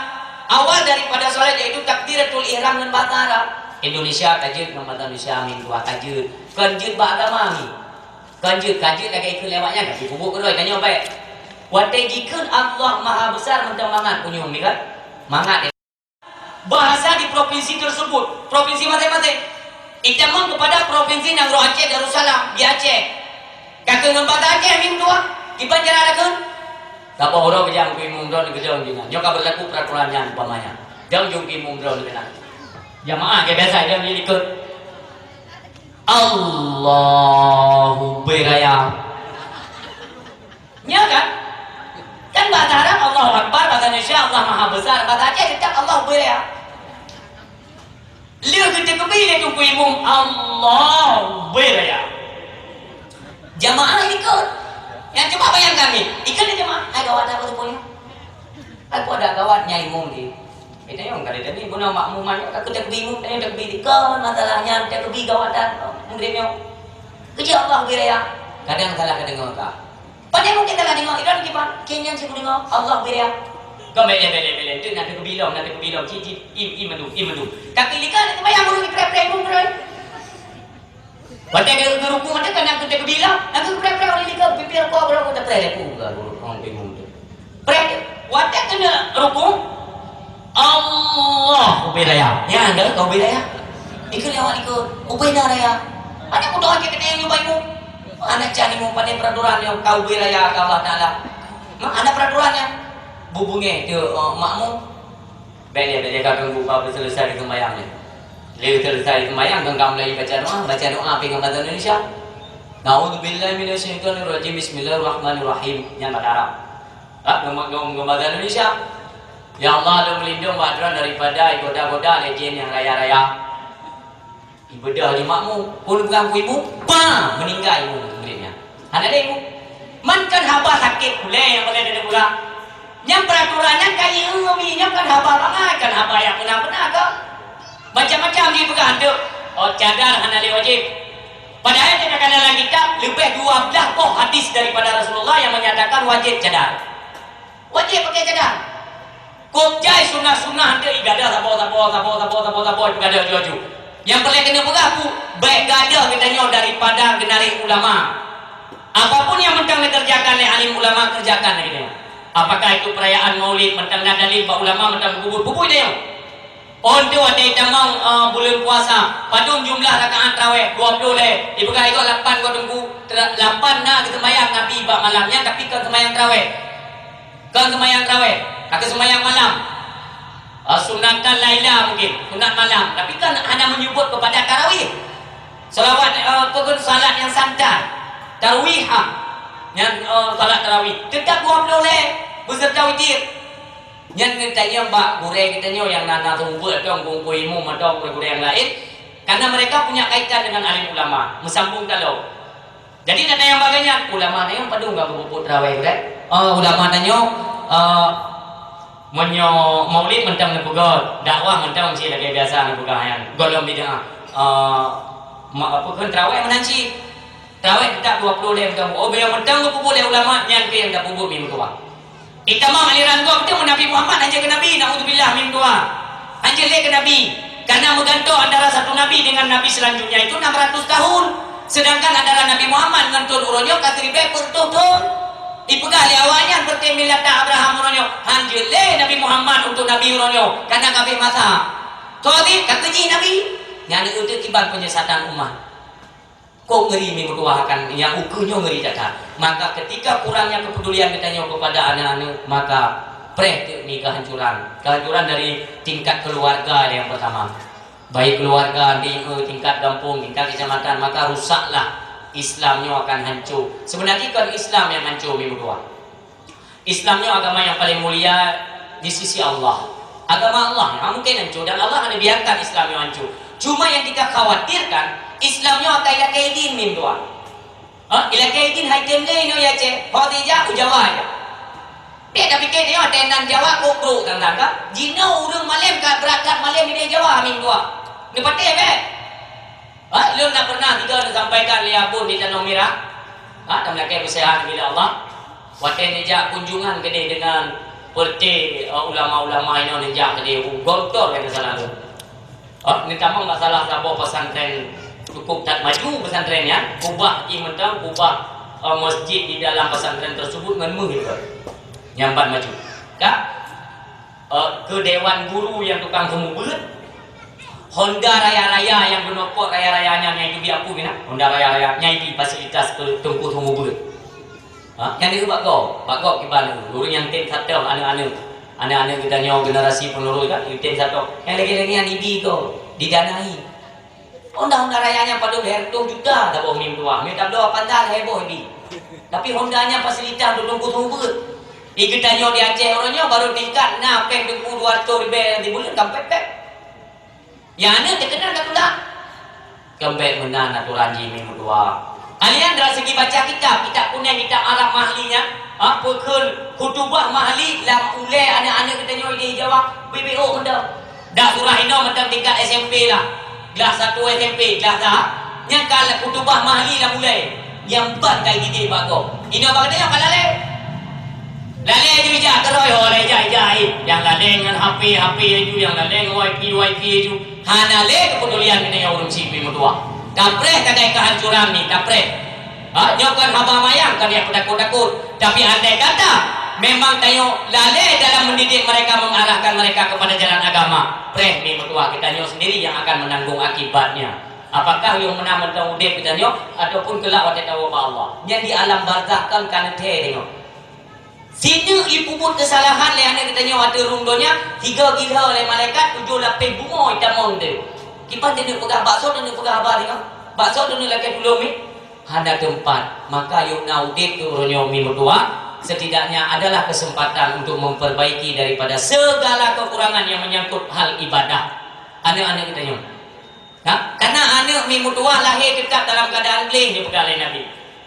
awal daripada salat yaitu takbiratul ihram dan bahasa Arab. Indonesia tajud nama Indonesia amin dua tajud. Kanjut beragama ni. Kanjut lagi ikut lewatnya kan kubuk kedua tanya baik. Watai jikun Allah Maha Besar minta mangat punya umi kan? Mangat dia. Bahasa di provinsi tersebut, provinsi masing-masing. Iktamang kepada provinsi Nangro Aceh Darussalam di Aceh. Kakek ngembata Aceh mim tua. Iban cara ada kan? Tak orang yang kimum drone kerja dengan. Nyoka berlaku peraturannya umpamanya. Jangan jom kimum drone dengan. Jamaah ke biasa dia ni ikut. Allahu beraya. Nya kan? Kan bahasa Arab Allahu Akbar, bahasa Indonesia Allah Maha Besar, bahasa Aceh tetap Allah beraya. Lihat kita kembali tu imam Allah beraya. Jamaah ikut. Yang coba bayangkan ni, ikut ni jamaah. Hai gawat apa tu punya? Aku ada gawatnya imam ni. Kita yang kali tadi guna makmuman, aku tak bingung, tanya tak bingung. Kan masalahnya tak bingung gawatan. Mungkinnya kerja Allah beraya. Kadang salah kadang enggak. Padahal mungkin salah dengar. Iran kipan, kenyan sih dengar Allah beraya. Kau bela tu nanti aku bilang cici imadu. Kaki likan itu bayang guru pre pun beroi. Wadah ke ruku macam kan aku tak bilang, aku pre oleh likan pipir kau berapa tak pre aku guru orang bingung tu. Pre wadah kena ruku Allah beraya. Ya anda kau beraya. Ikut awak ikut. Ubeda raya. Ada aku doa ke kena yang nyubaimu. Anak cari mu pada peraturan yang kau beraya ke Allah Taala. Ada peraturannya. Bubungnya ke makmu. Beli kakak buka selesai sembahyang ni. Lepas selesai sembahyang genggam lagi baca doa pinggan bahasa Indonesia. Nauzubillahi minasyaitonir rajim. Bismillahirrahmanirrahim. Yang bahasa Arab. Genggam bahasa Indonesia. Ya Allah, lu melindung badran daripada goda-goda legend yang raya-raya. Ibadah di makmu, pun bukan ibu, meninggal ibu muridnya. Ada ibu. Mankan haba sakit pula yang boleh ada pula. Yang peraturannya kayak umi, yang kan haba banget, kan haba yang benar-benar ke? Macam-macam dia pegang tu. Oh cadar hana wajib. Padahal kita kena dalam kitab lebih 12 hadis daripada Rasulullah yang menyatakan wajib cadar. Wajib pakai cadar. Kopjai sunah-sunah dia ibadah sabar ibadah juaju. Yang paling kena berapu baik gadah katanya daripada genari ulama. Apapun yang mentang dikerjakan oleh alim ulama kerjakan katanya. Apakah itu perayaan Maulid mentang dalil pak ulama mentang bubur dia. Untuk ada tamang bulan puasa padung jumlah rakaat tarawih 20 le. Ibuka itu 8 kau tunggu 8 nak ke sembahyang Nabi bab malamnya tapi ke sembahyang tarawih. Ke sembahyang tarawih, ke sembahyang malam. Sunatan laila mungkin, sunat malam. Tapi kan hanya menyebut kepada tarawih. Selawat pokok salat yang santai. Tarawih yang salat tarawih. Tetap 20 le beserta witir. Yang katanya mbak gureh katanya yang nana tumbul atau kumpul ilmu atau gureh yang lain karena mereka punya kaitan dengan alim ulama mesambung kalau jadi nana yang bagainya ulama yang padung gak berbubut rawai ulama nanya maulid mentang nepugod dakwah mentang si lagi biasa nepugahan golong bidang apa kan rawai menanci rawai tidak 20 lem kamu oh biar mentang berbubut ulama yang ke yang tak bubut minum tua. Itamam aliran gua kita Nabi Muhammad hanya ke Nabi, naudzubillah min doa. Hanya le ke Nabi. Karena menggantung antara satu Nabi dengan Nabi selanjutnya itu 600 tahun. Sedangkan antara Nabi Muhammad dengan Tuhan uronyo katribe pertutur. Ibu kali awalnya bertemilata Abraham uronyo. Hanya le Nabi Muhammad untuk Nabi uronyo. Karena kabeh masa. Jadi kataji Nabi. Yang itu tiba penyesatan umat. Kok ngeri mengutuakan yang ukunya ngeri cakap. Maka ketika kurangnya kepedulian katanya kepada anak-anak maka ini kehancuran dari tingkat keluarga yang pertama. Baik keluarga di tingkat kampung, tingkat kecamatan maka rusaklah Islamnya akan hancur. Sebenarnya kan Islam yang hancur mengutua. Islamnya agama yang paling mulia di sisi Allah. Agama Allah yang mungkin hancur dan Allah hanya biarkan Islam yang hancur. Cuma yang kita khawatirkan Islamnya akan ila kaidin min doa. Ila kaidin hai temle no ya ce. Khadijah ujawa aja. Dia dah fikir dia tenan Jawa kokro tangga. Jino urang malam ka berangkat malam di Jawa min doa. Ni pate be. Lu nak pernah kita sampaikan lihat pun di Tanah Merah. Dalam laki bersehat bila Allah. Waten dia kunjungan gede dengan perti ulama-ulama ini nejak gede gontor kata selalu. Ni tamang masalah sabar pesantren cukup tak maju pesantrennya, ubah imam, ubah masjid di dalam pesantren tersebut dengan menghidupkan nyambat maju. Kak, ke dewan guru yang tukang kemubeut, Honda raya-raya yang benopok raya-rayanya yang itu biapu kena, Honda raya-raya nyai fasilitas ke tengku kemubeut. Yang itu bakau kibal guru yang tem satu anak-anak kita nyawa generasi penerus kan, tem satu. Yang lagi-lagi yang idi ko didanai. Honda rayanya pada 2 juta tak boleh tua. Minta doa pandai heboh ini. Tapi Hondanya fasilitas duduk tunggu. Ikutnya di Aceh orangnya baru tingkat napek di 200 ribu di bulan kampek. Yang ada terkenal tak tulah. Kampek menan aturan jimi tua. Alian dari segi baca kitab kuning kitab Arab mahlinya. Pekun khutubah mahli lam ule anak-anak kita nyoy di Jawa BBO Honda. Dak surah ino macam tingkat SMP lah. Kelas 1 SMP, kelas dah. Yang kalau kutubah mahli dah mulai. Yang ban kai didik bago. Ini apa katanya kalau lale? Lale je bijak teroi oleh jai. Yang lale dengan HP itu, yang lale dengan wifi itu. Hana le kepedulian kena yang urung sipi mutua. Kapreh kadai kehancuran ni, kapreh. Nyokan haba mayang kan yang takut-takut. Tapi andai kata memang tayo lalai dalam mendidik mereka, mengarahkan mereka kepada jalan agama. Preh ni mertua kita nyo sendiri yang akan menanggung akibatnya. Apakah yang menang mentang udip kita nyo ataupun kelak wate tahu Allah. Yang di alam barzakh kan kana the tengok. Sini ipuput kesalahan le anak kita nyo ada rundonya 3 gila oleh malaikat 7 lapis bunga hitamon dia. Kipan dia pegang bakso dan dia pegang abah tengok. Bakso dia lagi 10 mi. Ada tempat maka yung naudip tu ronyo mi mertua. Setidaknya adalah kesempatan untuk memperbaiki daripada segala kekurangan yang menyangkut hal ibadah anak-anak kita nyo. Karena anak mimutua lahir tetap dalam keadaan clean dipegang oleh Nabi.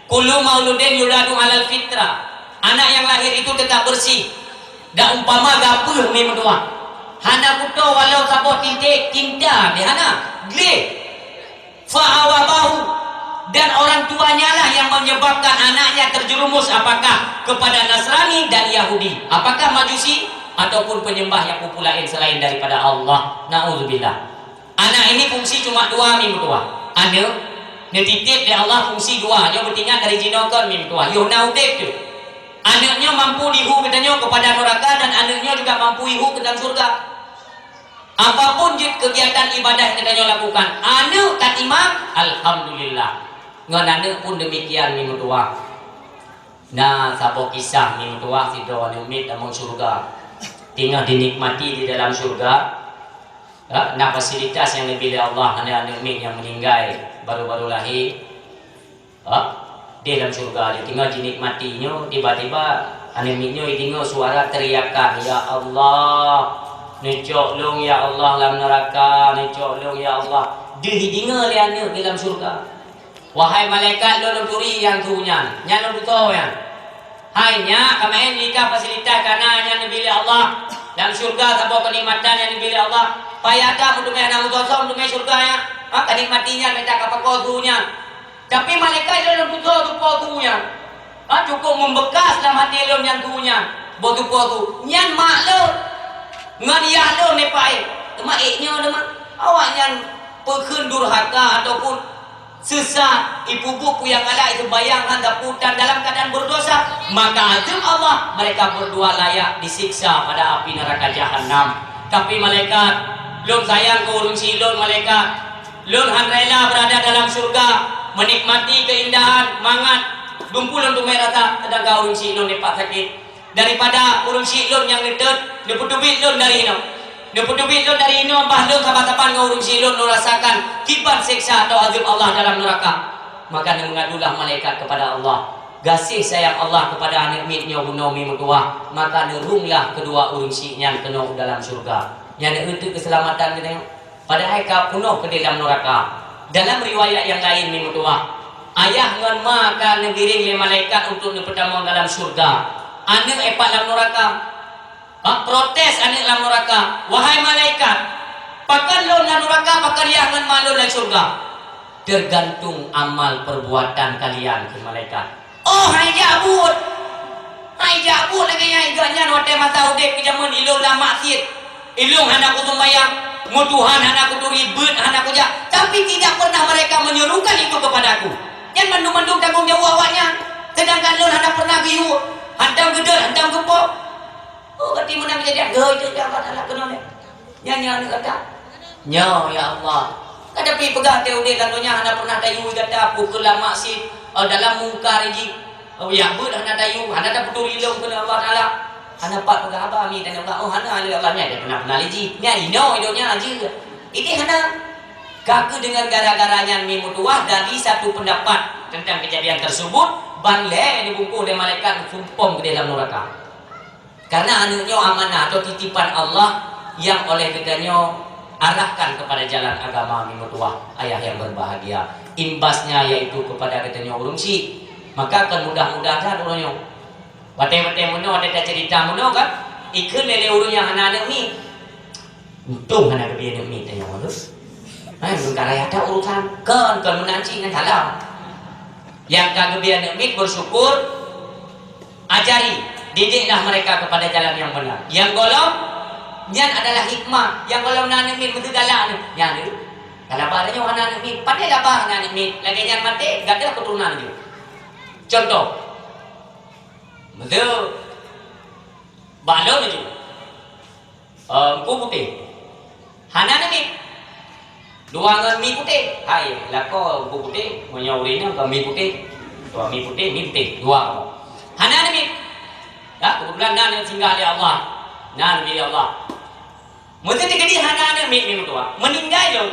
Kullu mauludin yuladu alal fitrah. Anak yang lahir itu tetap bersih. Dan umpama gapuh mimutua. Hana puto walau saboh tinta di hana clean. Fa'awabahu dan orang tuanya lah yang menyebabkan anaknya terjerumus apakah kepada Nasrani dan Yahudi, apakah Majusi ataupun penyembah yang kupu lain selain daripada Allah. Na'udzubillah. Anak ini fungsi cuma dua mim tua. Anak netitip dari Allah fungsi dua. Dia bertinggal dari jinokon mim tua. Yo naudek tu. Anaknya mampu dihu katanya kepada neraka dan anaknya juga mampu dihu ke dalam surga. Apapun kegiatan ibadah yang kita lakukan, anak kat imam, alhamdulillah. Ngan anak pun demikian mim tua. Nah, sabo kisah mim tua si doa umit dalam surga. Tinggal dinikmati di dalam surga. Nah, fasilitas yang dipilih Allah anak-anak umit yang meninggal baru-baru lahir. Di dalam surga dia tinggal dinikmatinya, tiba-tiba anemiknya tinggal suara teriakan, ya Allah, necok long ya Allah dalam neraka, necok long ya Allah. Dia dengar dia anak di dalam surga. Wahai malaikat lo turi yang tunya, nyalo betul ya. Hai nya kamain jika fasilitas karena yang dipilih Allah dalam surga sebuah kenikmatan yang dipilih Allah. Payah tak untuk anak mutosom untuk surga ya. Kenikmatinya minta kapal tunya. Tapi malaikat dalam betul tu potunya. Cukup membekas dalam hati lo yang tunya. Botu potu. Nyan mak lo. Ngan ya lo nepai. Mak eknya dah mak. Awak nyan pekun durhaka ataupun sesat ibu buku yang ala itu bayangkan daputan dalam keadaan berdosa, maka azab Allah mereka berdua layak disiksa pada api neraka jahanam. Tapi malaikat lun sayang ke urung silun malaikat lun hanrela berada dalam surga menikmati keindahan mangat dumpul untuk merata ada kau urung silun lepak sakit daripada urung silun yang ngetet neputubit lun dari ino neputubit lun dari ino bahlun sahabat-sahabat kau urung silun lu rasakan kibat siksa atau azab Allah dalam neraka. Maka mengadulah malaikat kepada Allah, gasih sayang Allah kepada anak mitnya bunomi mengkuah, maka nerunglah kedua urung siknya kena dalam surga. Yang itu keselamatan kita. Padahal kau penuh ke dalam neraka. Dalam riwayat yang lain ni mutua, ayah ngan maka negiring le malaikat untuk pertama dalam surga. Anak epak dalam neraka. Protes anak dalam neraka. Wahai malaikat, pakan lo dalam neraka, pakan ya ngan malu dalam surga. Tergantung amal perbuatan kalian ke malaikat. Oh hai jabut. Hai jabut lagi yang iganya hotel mata udek kejaman ilung lah maksud. Ilung anak ku sembahyang, mutuhan anak ku ribet anak ku jah. Tapi tidak pernah mereka menyuruhkan itu kepadaku. Yang mendung-mendung tanggung jawab awaknya. Sedangkan lo hendak pernah biu, hantam gedel, hantam gepok. Oh, kati menang kejadian. Itu jangan anak kena ni. Nyanyi kata. Nyo ya Allah. Kadapi pegah teode katonya hendak pernah tayu kata pukul lama si dalam mungkar ji. Oh ya bud hendak tayu, hendak tak putur ilung kena Allah Taala. Hendak pak pegah apa mi tanya Allah. Oh hendak Allahnya dia pernah liji. Nya ino hidupnya aja. Ini hendak kaku dengan gara-garanya mi mutuah dari satu pendapat tentang kejadian tersebut banle dibungkus oleh malaikat sumpong ke dalam neraka. Karena anaknya amanah atau titipan Allah yang oleh katanya arahkan kepada jalan agama mi mutuah ayah yang berbahagia. Imbasnya yaitu kepada katanya urung si, maka akan mudah-mudahan urungnya. Bate-bate muno ada cerita muno kan ikut lele urung yang anak mi. Untung anak dia nak mi tanya urus. Belum karaya ada urusan kan menanci dengan halal. Yang kemudian demi bersyukur, ajari, didiklah mereka kepada jalan yang benar. Yang golong, yang adalah hikmah. Yang golong nanemin betul galak ni. Yang ni, kalau badannya orang nanemin, pandai lah bah nanemin. Lagi yang mati, gak ada keturunan dia. Contoh, betul, balon itu, putih, hana nanemin. Dua dengan mi putih. Hai, lako bu putih, menyawrinya ke mi putih. Dua mi putih, dua. Hana ni. Ya, kebetulan nan yang singgah oleh Allah. Nan milik Allah. Mesti jadi hana ni mi dua. Meninggal lo.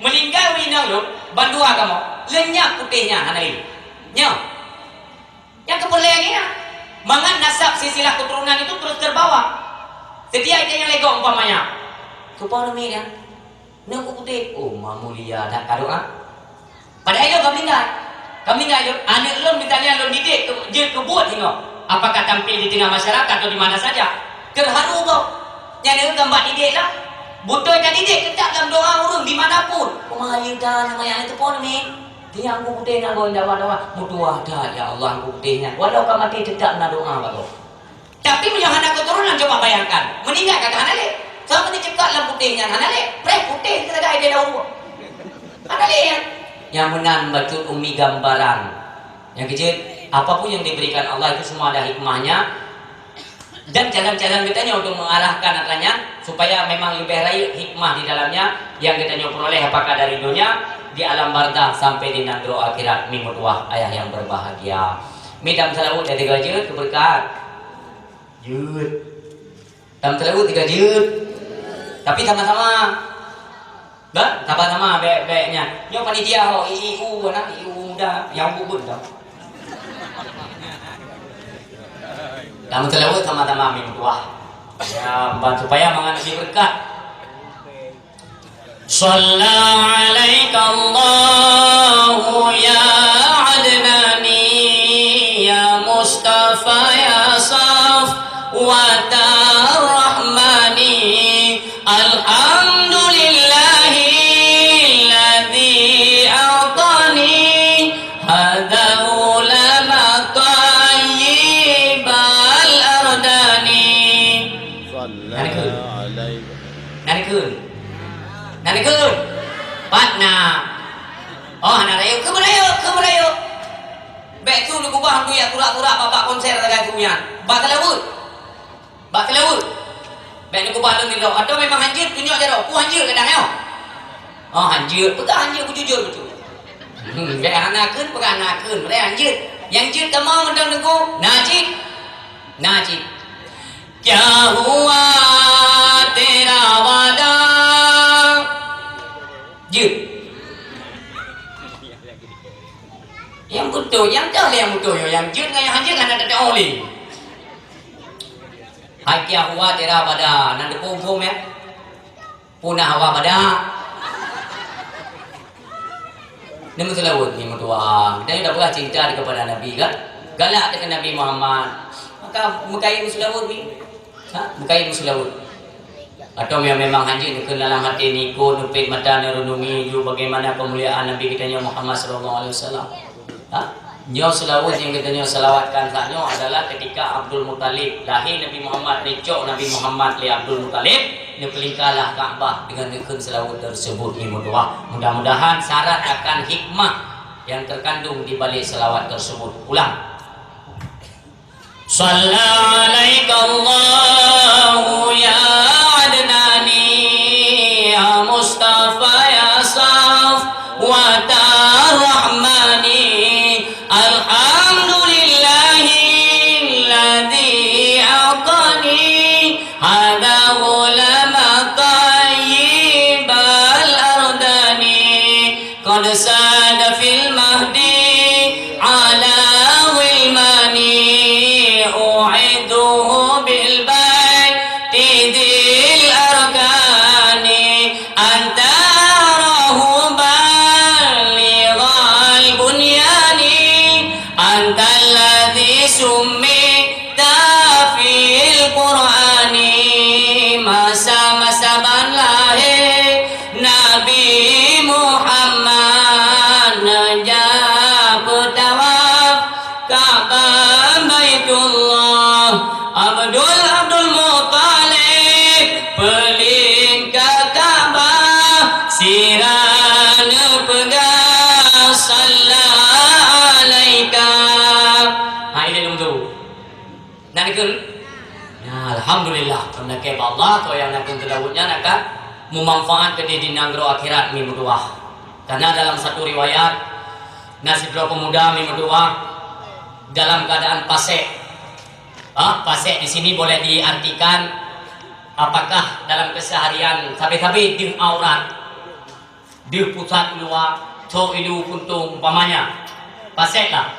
Meninggal winang lo, bandua kamu. Lenyap putihnya hana ini. Nyo. Yang keperluannya mangan nasab silsilah keturunan itu terus terbawa. Setiap yang lego umpamanya. Kepada mi ya. Nunggu putih, oh mamulia nak kado ah. Padahal lo kami meninggal lo. Anak lo misalnya lo didik, je kebuat hingga. Apakah tampil di tengah masyarakat atau di mana saja? Terharu kau. Yang gambar didik lah. Butuh kan didik tetap dalam doa urung dimanapun. Pemahayudan nama yang itu pun ni. Dia angku putihnya kau indah wadawa mutua dah ya Allah angku putihnya. Walau kau mati tidak nak doa baru. Tapi punya anak keturunan coba bayangkan meninggal kata anak sama dicekak dalam putihnya anak putih kita dah ada daun. Anak yang menan betul umi gambaran. Yang kecil apapun yang diberikan Allah itu semua ada hikmahnya dan jalan-jalan kitanya untuk mengarahkan katanya supaya memang lebih baik hikmah di dalamnya yang kita peroleh apakah dari dunia di alam barzah sampai di negeri akhirat mimut wah ayah yang berbahagia. Midam selawut ya 3 jut keberkahan. Jut. Dam selawut 3 jut. Tapi sama-sama. Bah, sama-sama baik-baiknya. Nyo panitia ho IU anak IU dah yang bubun dah. Dam selawut sama-sama mimut wah. Ya, supaya mengambil berkat. صلى عليك الله يا عدناني يا مصطفى يا صفوة الرحمن الحمد لله الذي أعطاني هذا العلماء طيب الأردان صلى عليك Nanti kun, patna. Oh, anak rayu, kemerayu. Bek tu lu kubah tu ya turak-turak bapak konser dengan punya. Bak telawut. Bek lu kubah tu ni dah. Atau memang hanjir tunjuk je dah. Ku hanjir kadang yo. Oh, hanjir. Pegang hanjir ku jujur betul. Bek anak kun, pegang anak kun. Mereka hanjir. Yang jir kamu mendang aku. Najib. Kya hua tera wada. Jut. Yang betul, yang dah yang betul, yang jut dengan yang hanjir kan ada oleh. Hai kia huwa tera pada, nanti pum ya. Punah hawa pada. Ini selawat ni mutua. Dan dah pernah cinta kepada Nabi kan? Galak dengan Nabi Muhammad. Maka mukai selawat ni. Mukai selawat. Atau yang memang hanjir ke dalam hati ni ko nupit mata nerunungi ju bagaimana kemuliaan Nabi kita Muhammad sallallahu alaihi wasallam. Nyo selawat yang kita selawatkan saknyo adalah ketika Abdul Muttalib lahir Nabi Muhammad necok Nabi Muhammad li Abdul Muttalib ni pelingkalah Kaabah dengan nekun selawat tersebut ni doa. Mudah-mudahan syarat akan hikmah yang terkandung di balik selawat tersebut. Ulang. Sallallahu alaihi Allahu ya ya Mustafa ya Safwat Rahmani Alhamdulillahi alladhi a'tani hada ulama tayyib al-ardani qad sada fil mahdi ala wilmani u'iduhu bil bayti dil arkani antarahu balighal bunyani antalladhi summita fil qur'ani masa-masa lahir Nabi Muhammad najab tawaf Ka'bah Baitullah Abdul Muttalib peling ke Ka'bah sirana pegang sallallahu alaika. Ini dulu. Nakun. Ya alhamdulillah karena ke Allah to yang nakun telawutnya nak memanfaat ke di nagro akhirat mi berdoa. Karena dalam satu riwayat nasib dua pemuda mi berdoa dalam keadaan pasek. Pasek di sini boleh diartikan apakah dalam keseharian sabi-sabi di aurat di pusat luar to ilu kuntung umpamanya pasek lah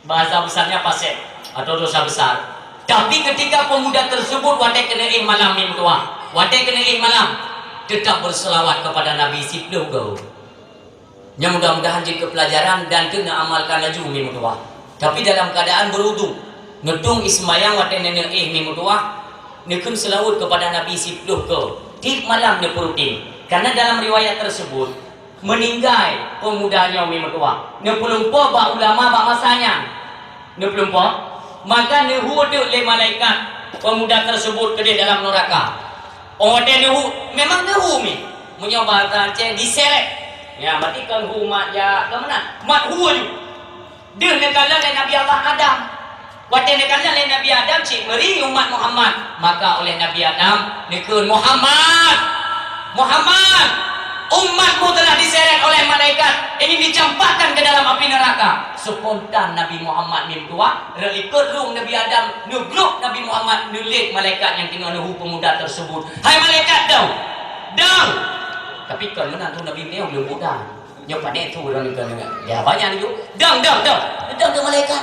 bahasa besarnya pasek atau dosa besar. Tapi ketika pemuda tersebut wadah kena malam minggu tua wadah kena malam tetap berselawat kepada Nabi Sibdu kau yang mudah-mudahan jadi pelajaran dan kena amalkan laju minggu tua. Tapi dalam keadaan berudung ngedung ismayang wadah nenek minggu tua nekun selawat kepada Nabi Sibdu kau tik malam ne perutin. Karena dalam riwayat tersebut meninggal pemudanya umi mertua. Ne pelumpa ba ulama ba masanya. Ne pelumpa. Maka ne huduk le malaikat pemuda tersebut ke dalam neraka. Oh dia nehu, memang nehu mi. Punya bahasa Aceh diseret. Ya, berarti kan hu mat ya ke mana? Mat hu ju. Dia nekala le Nabi Allah Adam. Waktu nekala le Nabi Adam cik meri umat Muhammad. Maka oleh Nabi Adam nekun Muhammad. Muhammad. Umatmu telah diseret oleh malaikat, ini dicampakkan ke dalam api neraka. Spontan Nabi Muhammad ni tua, relikut rung Nabi Adam, nugruk Nabi Muhammad, nulik malaikat yang tengah nuhu pemuda tersebut. Hai malaikat dong, dong. Tapi kan mana tu Nabi Muhammad belum muda. Nyoba ni tu orang ni kan. Ya banyak ni. Dong ke malaikat.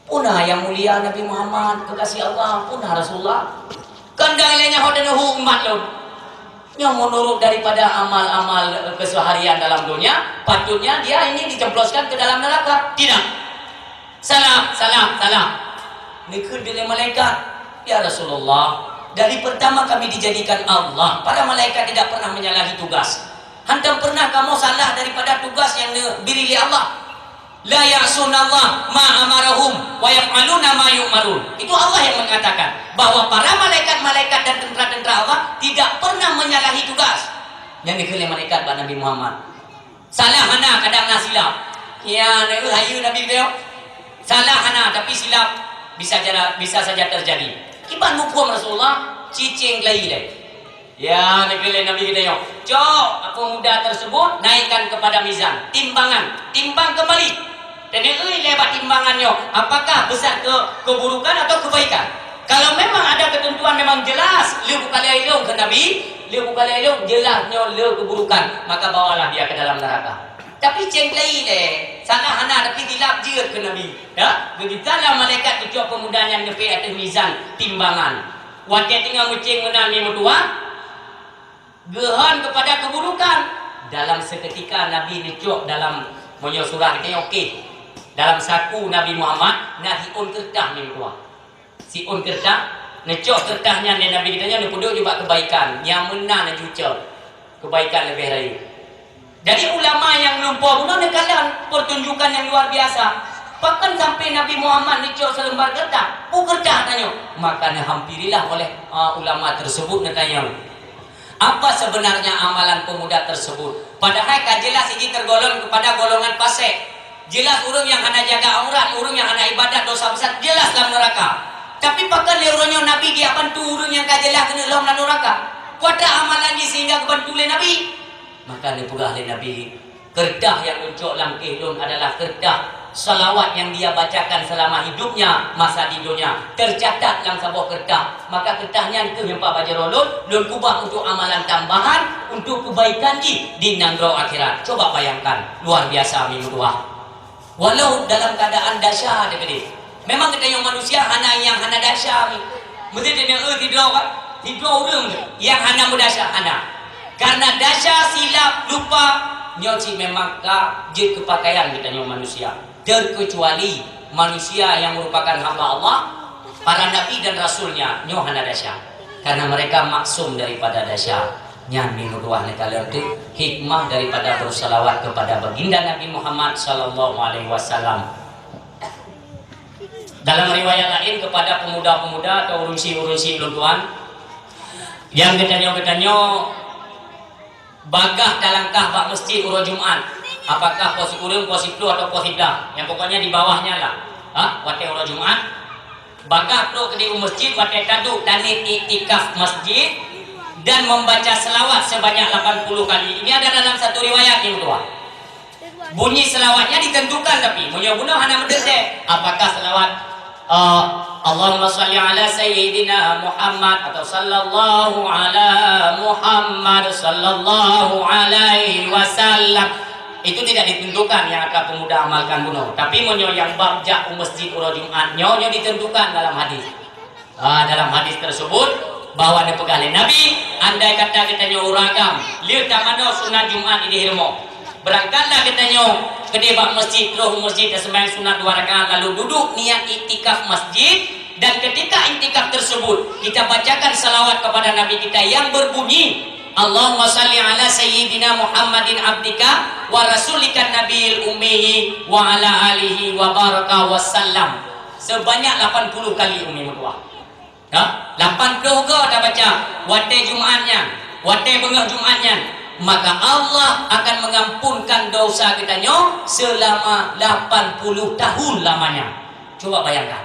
Punah yang mulia Nabi Muhammad, kekasih Allah, punah Rasulullah. Kan dah lainnya hoda nuhu umat lo. Yang menurut daripada amal-amal keseharian dalam dunia, patutnya dia ini dicemploskan ke dalam neraka. Tidak. Salah. Nikah dengan malaikat. Ya Rasulullah, dari pertama kami dijadikan Allah, para malaikat tidak pernah menyalahi tugas. Hantam pernah kamu salah daripada tugas yang diberi oleh Allah? La ya'sunallah ma amarahum wa yaf'aluna ma yu'marun. Itu Allah yang mengatakan bahwa para malaikat-malaikat dan tentara-tentara Allah tidak pernah menyalahi tugas yang diberi malaikat pada Nabi Muhammad. Salah hana kadang nak silap. Ya, hayu Nabi beliau. Salah hana tapi silap bisa saja terjadi. Kiban hukum Rasulullah cicing lai deh. Ya, Nabi kita yo. Cok, aku muda tersebut naikkan kepada mizan, timbangan, timbang kembali. Dan lebat timbangannya, apakah besar keburukan atau kebaikan? Kalau memang ada ketentuan memang jelas, le bukan lailung ke Nabi, le bukan lailung jelasnya le keburukan, maka bawalah dia ke dalam neraka. Tapi cengklai deh, sana hana tapi dilap je ke Nabi. Ya, begitulah malaikat tujuh pemudanya nepi atas mizan timbangan. Waktu tinggal mucing menang ni mertua, gehan kepada keburukan. Dalam seketika Nabi dicok dalam surah kita okey. Dalam saku Nabi Muhammad nak hiun kertas ni mertua. Siun kertas, necok kertasnya ni Nabi kita ni punduk juga kebaikan. Yang menang nak juca kebaikan lebih lagi. Jadi ulama yang lupa pun nekalan pertunjukan yang luar biasa. Bahkan sampai Nabi Muhammad necok selembar kertas, kertas tanya. Maka hampirilah oleh ulama tersebut nak tanya. Apa sebenarnya amalan pemuda tersebut? Padahal jelas ini tergolong kepada golongan fasik. Jelas orang yang hanya jaga aurat, orang yang hanya ibadat dosa besar, jelas dalam neraka. Tapi pakai leronyo Nabi dia bantu orang yang kajelah kena dalam neraka. Kuada amalan dia sehingga bantu oleh Nabi. Maka dipegah oleh Nabi. Kerdah yang ucok dalam kehidupan adalah kerdah salawat yang dia bacakan selama hidupnya masa di dunia. Tercatat dalam sebuah kerdah. Maka kerdahnya itu yang Pak Bajarolun dan kubah untuk amalan tambahan untuk kebaikan di nanggro akhirat. Coba bayangkan, luar biasa minggu tua. Walau dalam keadaan dahsyat dia. Memang kita yang manusia yang hana dahsyat. Mesti dia tidur kan? Tidur orang yang hana mudahsyat hana. Karena dahsyat silap lupa nyoci memang jid kepakaian kita yang manusia. Terkecuali manusia yang merupakan hamba Allah, para nabi dan rasulnya nyo hana dahsyat. Karena mereka maksum daripada dahsyat. Yang minuduah nekala itu hikmah daripada bersalawat kepada baginda Nabi Muhammad sallallahu alaihi wasallam. Dalam riwayat lain kepada pemuda-pemuda atau urusi-urusi luntuan yang katanya bagah dalam kahbah masjid urut Jumat. Apakah posi kurung, posi flu atau posi dah? Yang pokoknya di bawahnya lah. Waktu urut Jumat. Bagah pro ke di masjid waktu taduk dan iktikaf masjid dan membaca selawat sebanyak 80 kali. Ini ada dalam satu riwayat yang kedua. Bunyi selawatnya ditentukan tapi punya hanya mendetek. Apakah selawat Allahumma salli ala sayyidina Muhammad atau sallallahu ala Muhammad sallallahu alaihi wasallam. Itu tidak ditentukan yang akan pemuda amalkan bunuh. Tapi yang babjak masjid urut Jumat nyonya ditentukan dalam hadis. Dalam hadis tersebut bahwa ada pegawai Nabi, andai kata katanya uragam, lihat mana sunat Jumat ini hirmo. Berangkatlah katanya ke debak masjid, roh masjid dan sembahyang sunat 2 rakaat lalu duduk niat iktikaf masjid dan ketika iktikaf tersebut kita bacakan salawat kepada Nabi kita yang berbunyi Allahumma salli ala sayyidina Muhammadin abdika wa rasulika nabiyil ummihi wa ala alihi wa baraka wassalam. Sebanyak 80 kali umi mutuah. Ha? 80 ke dah baca wate Jumaatnya, wate bengah Jumaatnya, maka Allah akan mengampunkan dosa kita nyo selama 80 tahun lamanya. Coba bayangkan.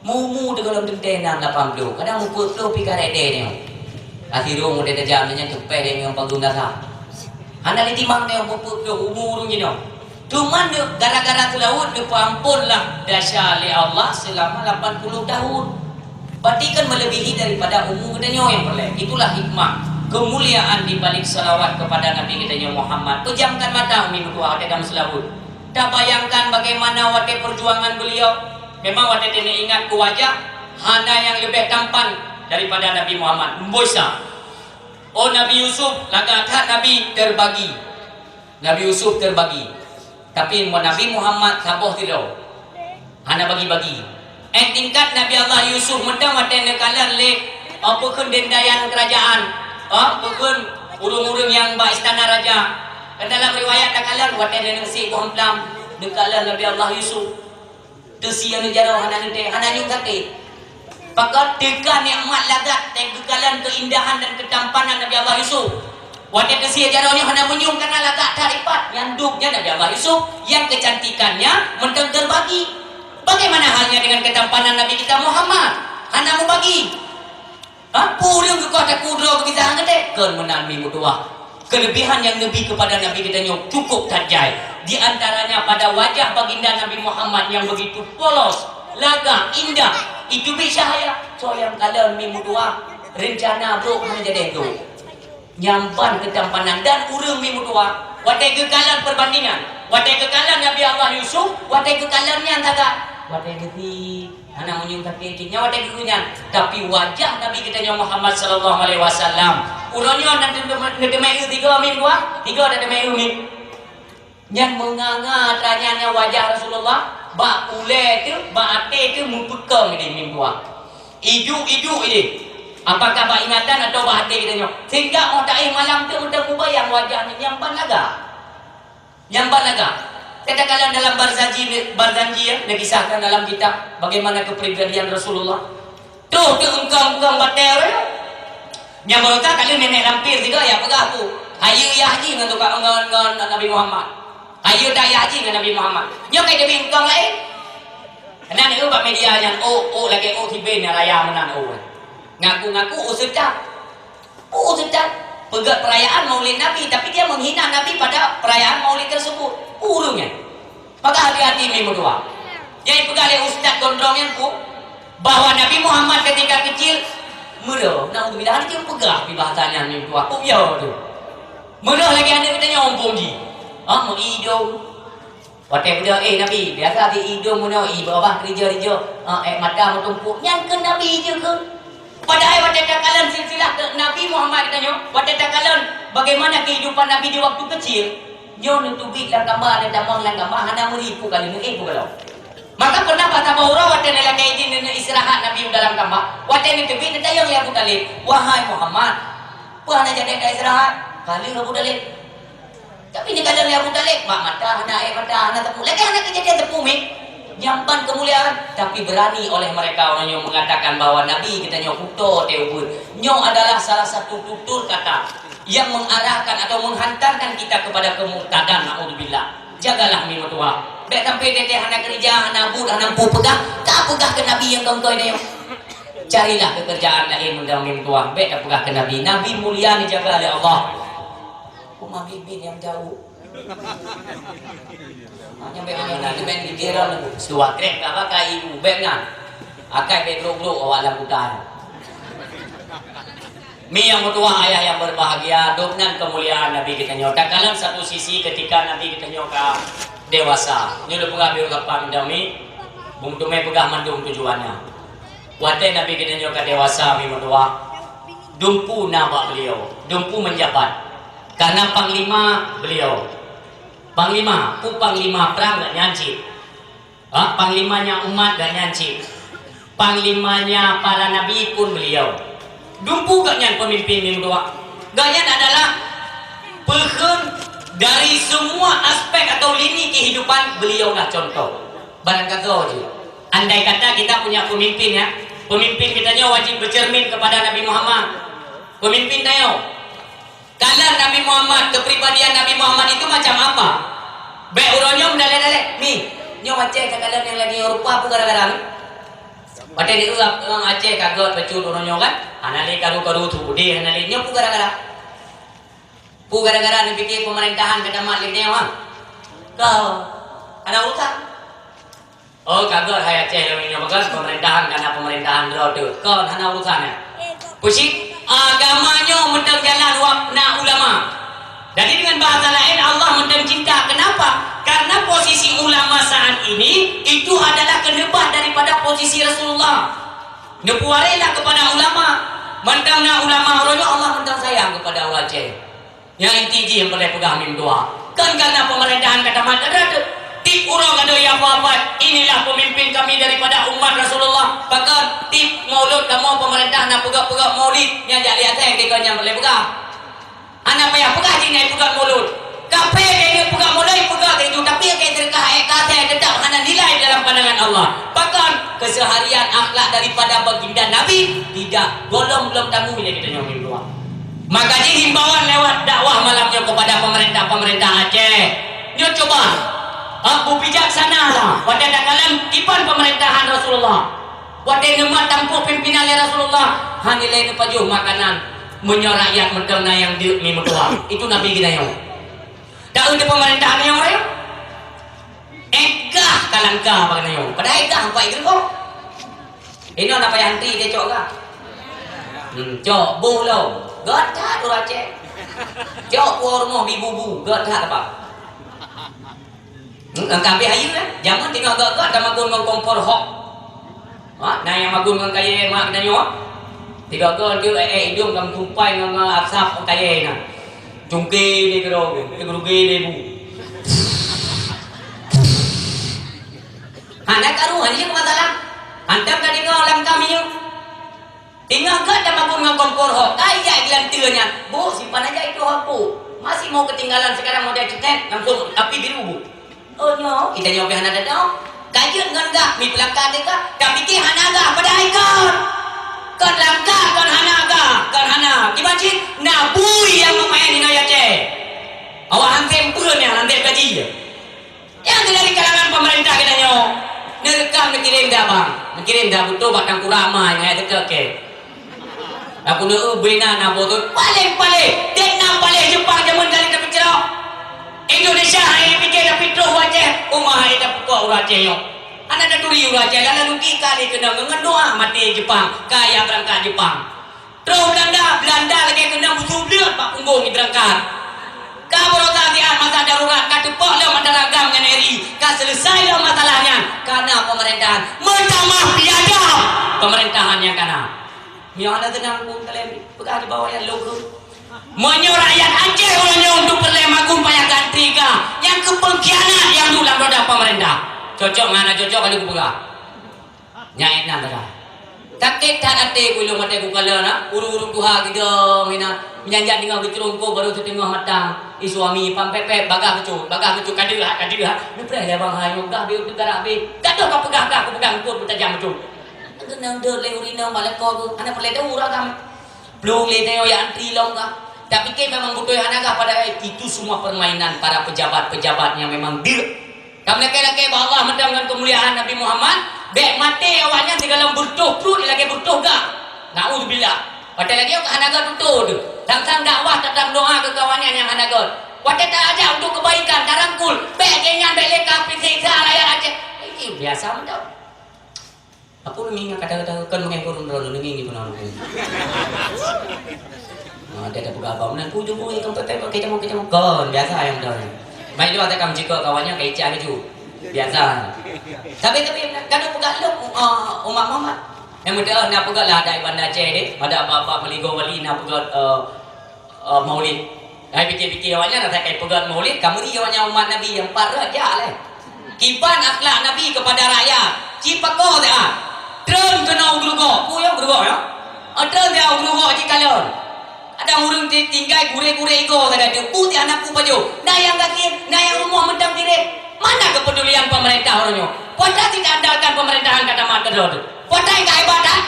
Mumu dalam tentenang 80. Kadang muka tu pikir rede ni. Akhirnya mu dia jam nya cepat dia yang panggungna sa. Anda ni timang dia pupuk tu umur ni no. Cuma gara-gara tu laut dia ampunlah dahsyat oleh Allah selama 80 tahun. Berarti kan melebihi daripada umur kita yang boleh. Itulah hikmah kemuliaan di balik salawat kepada Nabi kita Muhammad. Pejamkan mata umi mutua dalam selawat. Tak bayangkan bagaimana wate perjuangan beliau. Memang wate ini ingat ke wajah hana yang lebih tampan daripada Nabi Muhammad. Memboisa. Oh Nabi Yusuf lagakah Nabi terbagi. Nabi Yusuf terbagi. Tapi Nabi Muhammad saboh tidak. Hana bagi-bagi. Tingkat Nabi Allah Yusuf mentang wate nekalan le apa kun dendayan kerajaan. Pukul urung-urung yang ba istana raja. Dalam riwayat nakalan wate nengsi bohlam nekalan Nabi Allah Yusuf. Tesi yang jaro hana nete hana nyukate. Pakat tekan nikmat lagat dan kekalan keindahan dan ketampanan Nabi Allah Yusuf. Wate tesi jaro ni hana menyung kana lagat taripat yang duknya Nabi Allah Yusuf yang kecantikannya mentang terbagi. Bagaimana halnya dengan ketampanan Nabi kita Muhammad? Hana mau bagi. Pulang ke kota kudro begitu hangete. Kan menami mutuah. Kelebihan yang lebih kepada Nabi kita cukup tajai. Di antaranya pada wajah baginda Nabi Muhammad yang begitu polos, laga, indah. Itu bisa ya. So yang kalian mi mutuah rencana bro hanya jadi itu. Nyampan ketampanan dan urung mi mutuah. Watai kekalan perbandingan. Watai kekalan Nabi Allah Yusuf, watai kekalannya antara watai geti anak menyung kaki watai kegunyan. Tapi wajah Nabi kita Muhammad sallallahu alaihi wasallam uronyo nanti demai tiga min dua tiga ada demai min yang menganga tanyanya wajah Rasulullah ba ule tu ba ate tu mupekeng di min dua ijuk ini apakah ba ingatan atau ba ate kita sehingga otak malam tu udah mubayang wajahnya yang balaga katakanlah dalam Barzanji ya, dikisahkan dalam kitab bagaimana kepribadian Rasulullah. Tuh engkau bater ya. Yang mereka kali nenek lampir juga ya pegah aku. Hayu ya haji dengan tukang Nabi Muhammad. Hayu dah ya haji dengan Nabi Muhammad. Nyo kay debi engkau lain. Karena ni ubah media yang lagi tibe ni raya menan ngaku-ngaku sedap. Sedap. Pegat perayaan Maulid Nabi, tapi dia menghina Nabi pada perayaan Maulid tersebut. Urungnya. Maka hati-hati memang doa. Jadi pegali Ustaz gondrongnya ku bahwa Nabi Muhammad ketika kecil murah. Naudzubillah dia pegah di bahasanya memang doa. Ya tu. Murah lagi ada katanya ompong ji. Mau hidung. Watai budak Nabi biasa di hidung mana bawah kerja mata tumpuk. Yang ke Nabi je ke? Padahal pada takalan silsilah Nabi Muhammad katanya, pada takalan bagaimana kehidupan Nabi di waktu kecil, nyo nutubi lang gambar dan damang lang gambar, hana meripu kali ni kalau. Maka pernah kata bahwa pada nelakai izin dan istirahat Nabi dalam gambar, pada nutubi nanti yang Abu Talib, wahai Muhammad, pernah jadi istirahat kali Abu Talib. Tapi ni kalau Abu Talib, mata hana tepuk, lagi hana kejadian tepuk mi. Nyampan kemuliaan, tapi berani oleh mereka orang yang mengatakan bahwa Nabi kita nyokuto teubur nyo adalah salah satu tutur kata yang mengarahkan atau menghantarkan kita kepada kemurtadan. Naudzubillah. Jagalah mi mutua. Bek sampai tete hana kerja, hana bud, hana pegah, tak pegah ke Nabi yang kau ini. Carilah pekerjaan lain mendalam mi mutua. Bek tak pegah ke Nabi. Nabi mulia dijaga oleh Allah. Rumah bibit yang jauh. Nyampe mana tu ben dikira lagu suat krek apa kai ibu ben kan akai ben log-log awak lamputan mi yang tua ayah yang berbahagia dengan kemuliaan Nabi kita nyota kalam satu sisi ketika Nabi kita nyoka dewasa nyuruh pengambil kapan dami bung tume pegah mandung tujuannya wate Nabi kita nyoka dewasa mi tua dumpu nama beliau dumpu menjabat karena panglima beliau Panglima perang gak nyanci. Panglimanya umat gak nyanci. Panglimanya para nabi pun beliau. Dumpu gak nyan pemimpin yang doa. Ganyan adalah pehun dari semua aspek atau lini kehidupan beliaulah contoh. Barang kata je. Andai kata kita punya pemimpin ya, pemimpin kitanya wajib bercermin kepada Nabi Muhammad. Pemimpin tayo. Kalau Nabi Muhammad, kepribadian Nabi Muhammad itu macam apa? Baik uronyo mendale-dale. Mi, nyo Aceh kakalan yang lagi Eropa apa gara-gara ni? Pada itu orang Aceh kagot becut uronyo kan? Anali karu-karu tu budi anali nyo apa gara-gara? Pu gara-gara ni fikir pemerintahan kata mak ni orang. Kau ada urusan? Oh kagot hai Aceh ni nyo bagus pemerintahan karena pemerintahan dulu tu. Kau ada urusannya? Pusing agamanya mentang jalan nak ulama. Jadi dengan bahasa lain Allah mentang cinta. Kenapa? Karena posisi ulama saat ini itu adalah kenebah daripada posisi Rasulullah. Nepuarilah kepada ulama. Mentang nak ulama orangnya Allah mentang sayang kepada orang Aceh. Yang inti yang boleh pegang mim doa. Kan karena pemerintahan kata mata tip orang ada yang apa-apa. Inilah pemimpin kami daripada umat Rasulullah. Bahkan tip maulud kamu pemerintah nak pegang-pegang maulid yang jadi atas yang dia boleh pegang. Anak payah pegang je ni pegang maulud. Kape dia pegang maulud pegang itu tapi yang terkah kata yang tetap hanya nilai dalam pandangan Allah. Bahkan keseharian akhlak daripada baginda Nabi tidak golong belum tanggung bila kita nyomin doa. Makanya himbauan lewat dakwah malamnya kepada pemerintah-pemerintah Aceh. Nyo coba aku bijaksana lah. Pada dalam iban pemerintahan Rasulullah. Pada nemat tampu pimpinan Rasulullah. Hanilai ni pajuh makanan menyorak rakyat mentang yang di doa. Itu Nabi kita yang. Tak ada pemerintahan yang orang. Egah kalangka pakai yang. Pada egah apa itu kok? Ini apa yang henti dia cok kah? Cok bulau. Gatat orang Aceh. Cok warmo bibubu. Gatat apa? Kami ayu kan? Jangan tinggal gagak dan magun dengan kompor hok. Nah yang magun dengan kaya mak kita nyok. Tiga kan dia hidung dengan tumpai dengan asap kaya na. Cungki dia kerong, dia kerugi dia bu. Nak karu hanya masalah. Hantam kan tinggal dalam kami nyok. Tinggal gak dan magun dengan kompor hok. Kaya gelantirnya. Bu simpan aja itu hok bu. Masih mau ketinggalan sekarang mau dia cetek langsung api biru bu. Oh nyo, kita nyoba hana datang. Kajian kan enggak, mi pelakar dia kan. Kami fikir hana enggak pada ikon. Kan langkah kan hana enggak, kan hana. Gimana sih? Nabui yang memain di Aceh. Awak hantem pun yang hantem gaji. Yang dari kalangan pemerintah kita nyo. Nerekam dikirim dah bang. Dikirim dah betul batang kurama yang ada ke. Aku nak bina nabo tu paling-paling. Denam paling Jepang zaman kali kita bicara. Indonesia hari fikir dah fitro Aceh. Umah hari dah pukul orang Aceh yo. Anak dah turi orang Aceh. Lalu rugi kali kena mengendoa mati Jepang. Kaya berangkat Jepang. Terus Belanda lagi kena musuh belut pak punggung berangkat. Kau berotak dia masa darurat. Kau tepuk lah masyarakat dengan RI. Kau selesai lah masalahnya. Karena pemerintahan. Minta maaf biadab. Pemerintahan yang kena. Yang ada tenang pun kalian pegang di bawah yang logo. Menyo rakyat Aceh orangnya untuk perlemagun payah ganti ka. Yang kepengkhianat yang dulu roda pemerintah. Cocok mana cocok kalau ku pegang. Nyait nak dah. Taktik tak ate ku lo mate ku kala na. Uru-uru tuha kita mina menyanjat dengan kecerongko baru setengah matang. Suami pampepe bagah kecut kadir. Ni pernah ya bang hayo gah bi utara bi. Gaduh kau pegang ku pegang ku tajam betul. Kenang dah leurina malah kau anak perle dah urang kami. Belum lihat yang antri long kah. Tapi kan memang butuh anak pada itu semua permainan para pejabat-pejabat yang memang dir. Kamu laki-laki bahawa Allah mendengar kemuliaan Nabi Muhammad. Bek mati awaknya di dalam butuh perut lagi butuh gak. Na'udzubillah. Pada lagi awak anak butuh tu. Tentang dakwah tentang doa ke kawannya yang anak. Pada tak aja untuk kebaikan tarangkul. Bek kenyan bek lekap pisiksa layar aja. Ini biasa mendak. Aku mengingat kata-kata kan mengekor drone nengi pun orang. Dia ada beberapa mana pujuk pun itu kita mau kon biasa yang dah. Baik juga kamu jika kawannya kayak cah itu biasa. Tapi kalau pegang lu umat Muhammad yang muda nak pegang lah ada Bandar Aceh ni ada apa-apa meligo wali nak pegang maulid. Saya fikir-fikir awaknya nak kayak pegang maulid kamu ni awaknya umat Nabi yang paraja lah. Kiban akhlak Nabi kepada rakyat. Cipako dah. Tren kena ugrugo, puyang ugrugo ya. Tren dia ugrugo di kalon. Ada urang tinggal gure-gure ego kada dia. Putih anakku pajo. Nayang kaki, nayang rumah mentang direk. Mana kepedulian pemerintah orangnya? Poda tidak andalkan pemerintahan kata mat kedua. Poda yang kehebatan.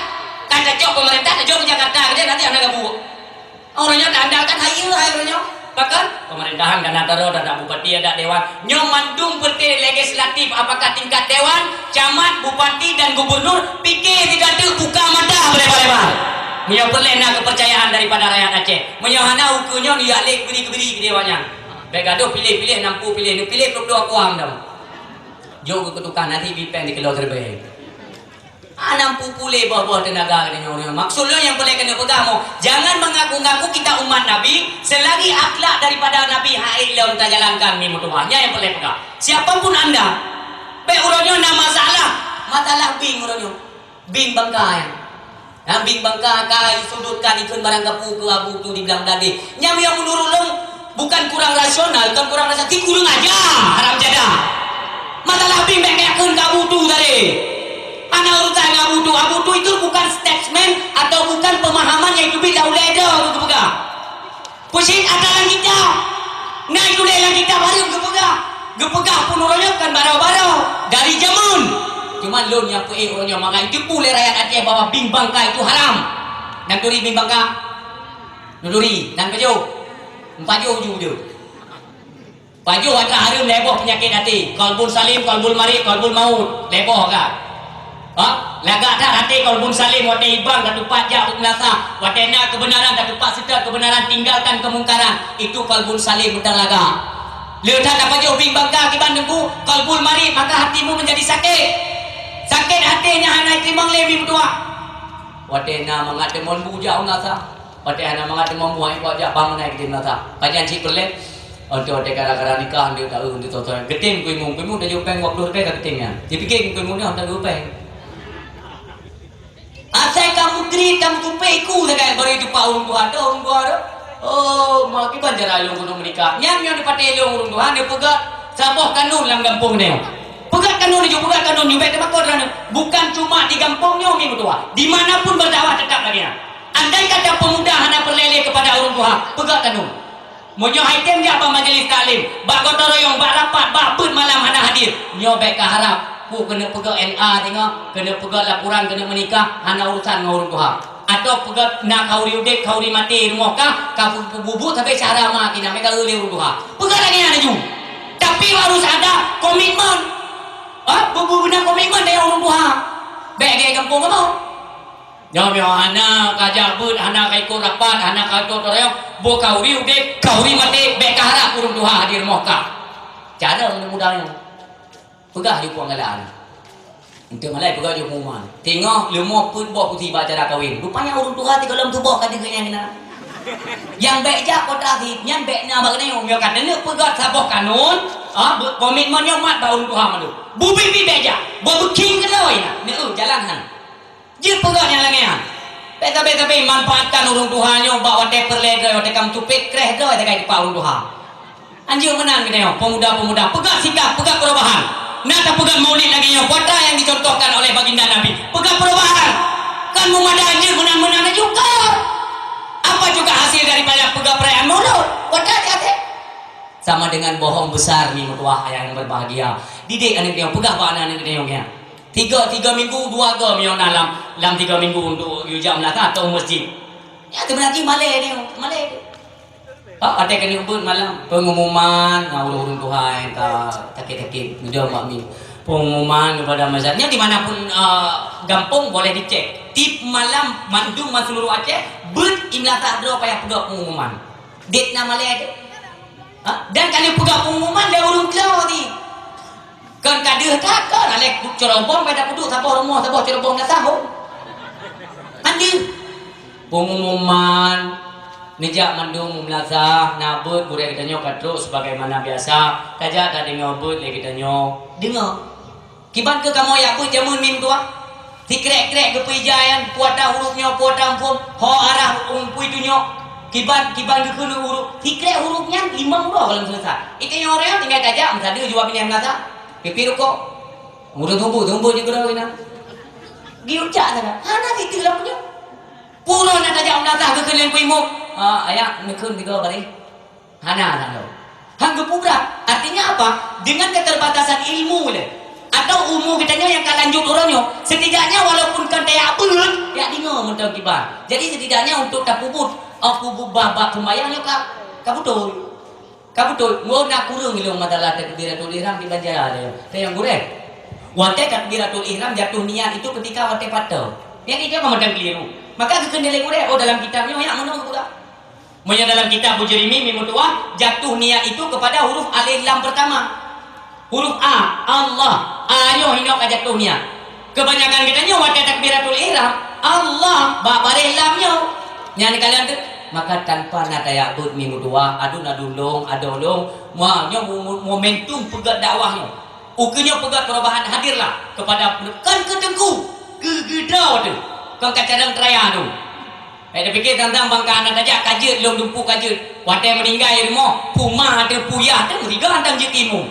Kata jok pemerintah, jok Jakarta dia nanti anak gabu. Orangnya tak andalkan hayu orangnya. Bahkan pemerintahan dan antara ada bupati ada dewan. Nyom mandung peti legislatif apakah tingkat dewan, camat, bupati dan gubernur pikir tidak tu buka mata lebar-lebar. Menyo perlena kepercayaan daripada rakyat Aceh. Menyo hana ukurnya dia lek beri-beri ke dewannya. Baik gaduh pilih-pilih nampu pilih kedua kuang dah. Jauh ke ketukan nanti bipen di keluar terbaik. Nampu pulih bawa tenaga katanya orang. Maksudnya yang boleh kena pegang mo, jangan mengaku-ngaku kita umat Nabi selagi akhlak daripada Nabi hai lawan tak jalankan ni mutuahnya yang boleh pegang. Siapapun anda, baik orangnya nama masalah bing orangnya. Bing bangkai. Bing bangka kai sudutkan ikut barang kapu ke abu tu dibilang tadi. Nyam yang menurun bukan kurang rasional, bukan kurang rasional, kurang aja haram jadah. Masalah bing bengkakun kabu tu tadi. Anak urusan abu tu itu bukan statement atau bukan pemahaman yang itu bisa oleh dah ke pegang. Pusing adalah kita. Nah itu adalah kita baru ke pegang. Gepegah pun orangnya kan barau-barau dari jamun. Cuma lo nya pe orangnya maka itu pula rakyat Aceh bahwa bing bangka itu haram. Dan turi bing bangka. Nuduri dan pajo. Pajo juga. Pajo ada harum leboh penyakit hati. Qalbun salim, qalbul marid, qalbul maut. Leboh kan. Laga dah hati qalbun salim wate ibang dan tupat ja uklasa. Wate na kebenaran dan tupat serta kebenaran tinggalkan kemungkaran. Itu qalbun salim betul laga. Lihat apa jauh bing bangka kiban nengku qalbul marid maka hatimu menjadi sakit. Sakit hatinya anak timang lemi berdua. Watena mengatemon buja unasa. Watena mengatemon buai buja bangun naik tim nasa. Kajian si perlet. Untuk gara-gara nikah dia tahu untuk totoan. Getim kuimu dah jupeng waktu lebih kat getimnya. Dipikir kuimu ni hendak jupeng. Asal kamu kiri kamu tupai ku dekat baru itu paun gua ada. Oh, mau kita banjar alung untuk menikah. Yang dipakai alung untuk Tuhan dia pegat sabah kanun dalam kampung ni. Pegat kanun juga temakor dan bukan cuma di kampungnya ni betul. Dimanapun berdakwah tetap lagi. Andai kata pemuda hanya berlele kepada orang tua, pegat kanun. Monyo item dia apa majlis taklim, bak gotong royong, bak rapat, bak pun malam hana hadir. Nyo baik ke harap, ku kena pegat NA tengok, kena pegat laporan kena menikah, hana urusan dengan orang tua. Atau pegat nak kauri udek, kauri mati rumah kah, kau bubuk sampai cara mak kita mereka oleh orang tua. Pegat lagi ada ju. Tapi harus ada komitmen. Benar komitmen dari orang tua. Baik gaya kampung kamu. Jawab yang anak kajak bud, anak kaikur rapat, anak kaikur toreo, bo kauri udik, kauri mati, baik harap orang tua hadir moka. Cara untuk mudahnya. Pegah di puang galaan. Untuk malai pegah di pengumuman. Tengok lemah pun bawa putih baca kahwin. Rupanya orang tua di dalam tubuh kata yang kena. Yang baik jak kota hit, yang baik na bagana yang kata ni pegah sabah kanun. Komitmennya mat tahun Tuhan malu. Bubi beja, bawa king kena ina. Ni jalan han. Dia pegang yang lagi han. Tapi manfaatkan orang Tuhannya bawa teper ledra, bawa kam tupik kreh dah dekat di orang Tuhan. Anjir menang kita pemuda-pemuda pegang sikap, pegang perubahan. Nata pegang maulid lagi yang kota yang dicontohkan oleh baginda Nabi. Pegang perubahan. Kan memada anjir menang-menang juga. Apa juga hasil daripada pegang perayaan maulid? Kota hati. Sama dengan bohong besar ni mutuah yang berbahagia. Didik anak dia pegang anak dia. Tiga minggu 2 ke mion dalam 3 minggu untuk jam melata atau masjid. Ya tu berarti malai dia. Ada kena ubud malam pengumuman ngawur Tuhan takit-takit mudah makmi. Pengumuman kepada masyarakat dimanapun gampung boleh dicek. Tip malam mandung seluruh Aceh ber imlata dro payah pegang pengumuman. Date nama malai ada. Dan kalau pegang pengumuman dia urung keluar ni. Kan kadir tak kan alek cerobong pada puduk sabah rumah sabah cerobong dah sahur. Andi pengumuman nejak mandung melazah nabut gurek kita nyo katro sebagaimana biasa kajak tadi ngobut lagi kita nyo dengar kiban ke kamu ya aku jamun mim tua tikrek-krek ke pijayan puata hurufnya puata ampun ho arah umpui tu nyo kiban ke kuno huruf tikrek hurufnya 5 huruf kalau selesai itu yang orang tinggal kajak misalnya dia jawab ini melazah pipi rokok mudah tumbuh juga dah kena giucak saja hana itu lah punya pulau nak kajak ayah nazah ke kena imu. Ayah nekun 3 kali. Hana tak tahu. Hang gepurak. Artinya apa? Dengan keterbatasan ilmu le. Atau umur kitanya yang kan lanjut orangnya. Setidaknya walaupun kan kayak apa, ya dengar mentang kibar. Jadi setidaknya untuk tak pubut, pubut babak sembahyangnya kabutul. Kabutul. Ngau nak kurang ilmu masalah takbiratul ihram di banjar ada. Saya yang goreng. Wate takbiratul ihram jatuh niat itu ketika wate patau. Yang itu macam keliru. Maka kekendali goreng. Oh dalam kitabnya yang mana pula? Monya dalam kitab Bujurimi Mimutuah jatuh niat itu kepada huruf alif lam pertama. Huruf A, Allah. Ayo hina ka jatuh niat. Kebanyakan kitanya wate takbiratul ihram, Allah bareh lamnya. Yang kalian tu maka tanpa nada ya'bud mimutuah, adulong, muanya momentum pegat dakwahnya. Ukenya pegat perubahan hadirlah kepada kan ketengku gegedau tu. Kau kadang teraya tu. Dia fikir tentang bangka anak aja kajut long dumpu kajut. Watai meninggal ilmu, puma ada puyah tu mesti gantang jetimu.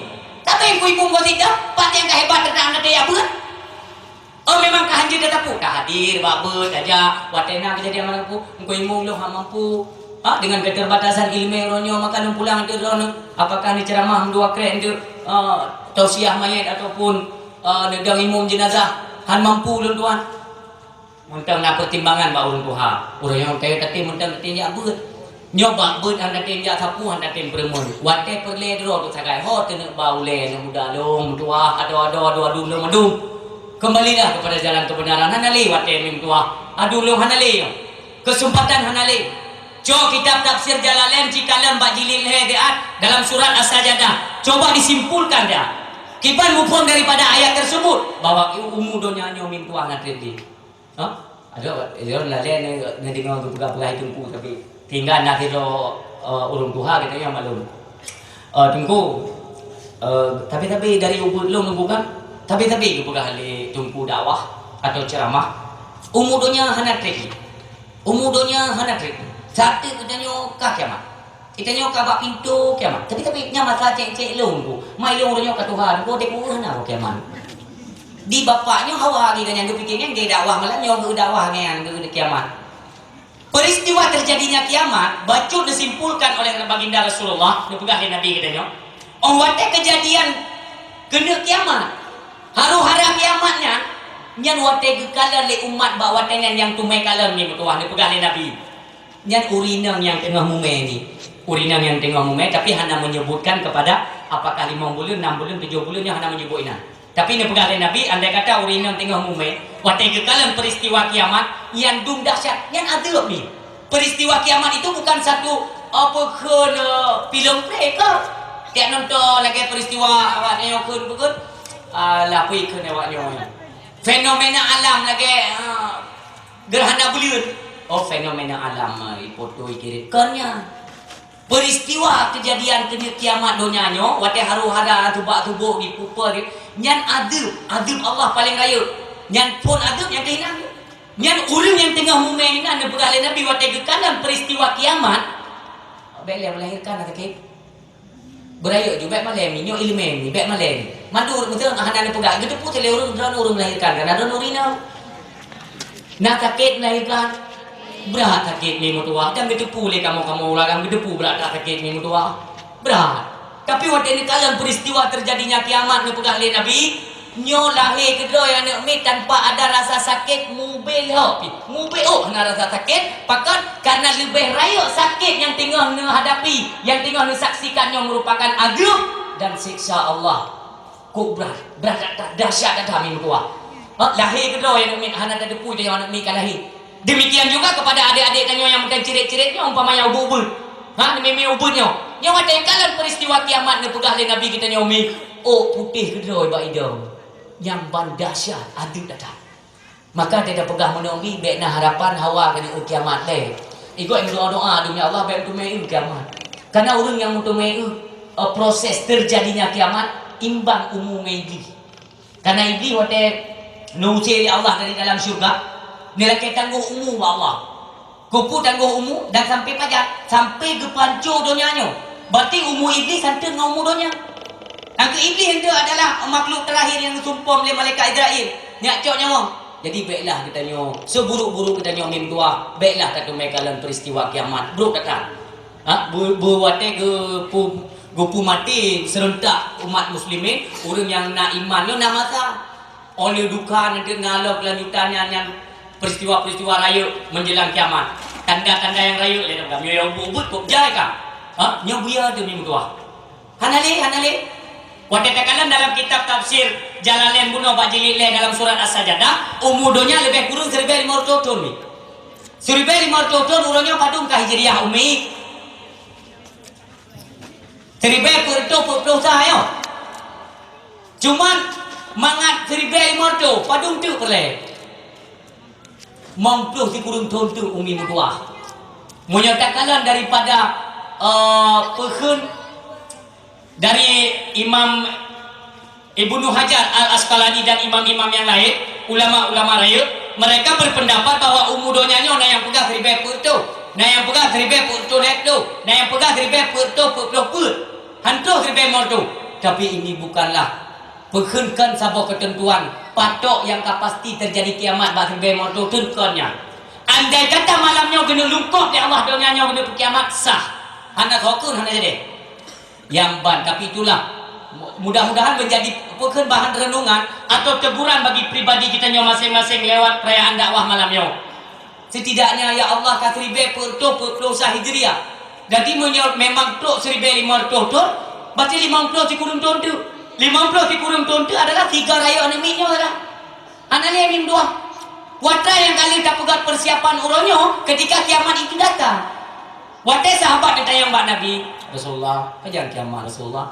Tapi yang kuipung kau tidak, pat yang kehebat tentang anak dia apa? Oh memang kehanjir tetapu, tak hadir, babut aja. Watai nak kejadian mana ku, kuipung lo mampu. Dengan keterbatasan ilmu ronyo maka nung pulang itu ron. Apakah ni ceramah dua keren tu tausiah mayat ataupun nedang imum jenazah han mampu lu tuan. Muntang nak pertimbangan ba urang tuha. Urang yang kaya tadi muntang tinja beut. Nyoba beut anda tinja sapu anda tim peremon. Wate perle dro tu sagai ho teu bau le muda long tua ado long madum. Kembalilah kepada jalan kebenaran hanale wate mim tua. Adu long hanale. Kesempatan hanale. Jo kitab tafsir Jalalain cikalam bak jilid hadiat dalam surat As-Sajdah. Coba disimpulkan dah. Kipan mufhum daripada ayat tersebut bahwa umur donya nyo mim tua ngatri. Ada orang lain yang dengar berapa tungku tapi tinggal nak kira urung tuha kita yang malum. Tungku tapi dari ubud long bukan tapi bukan hal tungku dakwah atau ceramah. Umudonya hana triki. Umudonya hana triki. Satu kita nyo ka kiamat. Kita nyo ka bak pintu kiamat. Tapi nya masalah cek long tu. Mai long nyo ka Tuhan ko deku hana kiamat. Di bapaknya hawa lagi kan yang kepikirnya dia dakwah malah nyoba dakwah yang ke kiamat. Peristiwa terjadinya kiamat bacot disimpulkan oleh baginda Rasulullah dipegah Nabi katanya. Wate kejadian kena kiamat. Haru-hara kiamatnya nyan wate gekalan le umat bawa dengan yang tumai kalam ni betuah dipegah Nabi. Nyan urinang yang tengah mume ni. Urinang yang tengah mume tapi hanya menyebutkan kepada apakah 5 bulan, 6 bulan, 7 bulan yang hanya menyebut ina. Tapi ini pegang Nabi, andai kata urinang tengah mume, watai kekalan peristiwa kiamat yang dum dahsyat, yang ada ni. Peristiwa kiamat itu bukan satu apa kena film mereka. Tiap nonton lagi peristiwa awak nyo kun lapui kena awak nyo. Fenomena alam lagi gerhana bulan. Oh fenomena alam foto kiri kannya. Peristiwa kejadian kiamat donyanya wate haru-hara tubak-tubuk di pupa dia nyan adil Allah paling raya nyan pun adil yang kehilang nyan orang yang tengah mumainan dan bergalai Nabi wate kekalan peristiwa kiamat baiklah melahirkan atau ke beraya juga baik malam ni nyo ilmu ni baik malam ni mandur betul hana pegang gitu pun tele orang melahirkan kan ada nurina nak sakit melahirkan berat sakit ni mutua dan gedepu le kamu ulang gedepu berat sakit ni mutua berat tapi waktu ini kalian peristiwa terjadinya kiamat ni pegang le Nabi nyo lahir kedua yang nak mi tanpa ada rasa sakit mubel hana rasa sakit pakat karena lebih raya sakit yang tengah hadapi yang tengah saksikan yang merupakan azab dan siksa Allah kok berat dahsyat dah mi mutua lahir kedua yang nak mi hana ada depu dia yang nak mi kan lahir. Demikian juga kepada adik-adik kanyo yang bukan cirit-ciritnya umpamanya ubud. Meme ubudnya. Yang ada kalan peristiwa kiamat ni pegah le Nabi kita nyomi. Oh putih kedoi ba idam. Yang bandasya adil datang. Maka dia dah pegah menombi baik na harapan hawa kena kiamat le. Ikut yang doa-doa demi Allah baik untuk mai kiamat. Karena orang yang untuk mai proses terjadinya kiamat imbang umum iblis. Karena iblis wate nuci Allah dari dalam syurga. Nilai tangguh umum Allah kuku tangguh umum dan sampai pajak sampai ke pancur donyanya berarti umum iblis sampai dengan umum donya angka iblis itu adalah makhluk terakhir yang disumpah oleh malaikat Israel nyak cok nyawa Jadi baiklah katanya, seburuk-buruk katanya mim tua, baiklah kata mereka dalam peristiwa kiamat. Buruk kata. Buatnya gupu mati serentak umat muslimin, orang yang nak iman yo nak masa. Oleh duka nanti ngalok lanjutannya yang peristiwa-peristiwa raya menjelang kiamat. Tanda-tanda yang raya le kami yang ubut kok jai ka. Nyobuya tu mim tua. Hanale. Wadatakan dalam kitab tafsir Jalalain Buno Bajili dalam surat As-Sajadah, umudonya lebih kurang 1500 tahun ni. 1500 tahun urangnya padung ka Hijriah umi. 1500 saya. Cuman mangat 1500 padung tu perle. Mangpluh si kurung tahun tu umi mutua. Menyatakan daripada pehun dari Imam Ibnu Hajar Al-Asqalani dan imam-imam yang lain, ulama-ulama raya, mereka berpendapat bahwa umudonya ni orang yang pegang 1500 tu, nah yang pegang 1500 tu, nah yang pegang 1500 hantu 1500 tu. Tapi ini bukanlah perkenkan sebuah ketentuan patok yang pasti terjadi kiamat bak 1500 tu tentunya. Andai kata malamnya kena lungkop di Allah dunianya kena kiamat sah. Hana sokun hana jadi. Yang ban, tapi itulah mudah-mudahan menjadi bukan bahan renungan atau teguran bagi pribadi kita masing-masing lewat perayaan dakwah malamnya. Setidaknya ya Allah kasribe perto sah Hijriah. Jadi memang tu 1500 tu, berarti 50 di kurung tahun tu. 50 di kurung tahun tu adalah 3 raya anaknya adalah. Anaknya mim dua. Wata yang kali tak pegat persiapan uronyo ketika kiamat itu datang. Wata sahabat ditanya Mbak Nabi Rasulullah, pajan kiamat Rasulullah.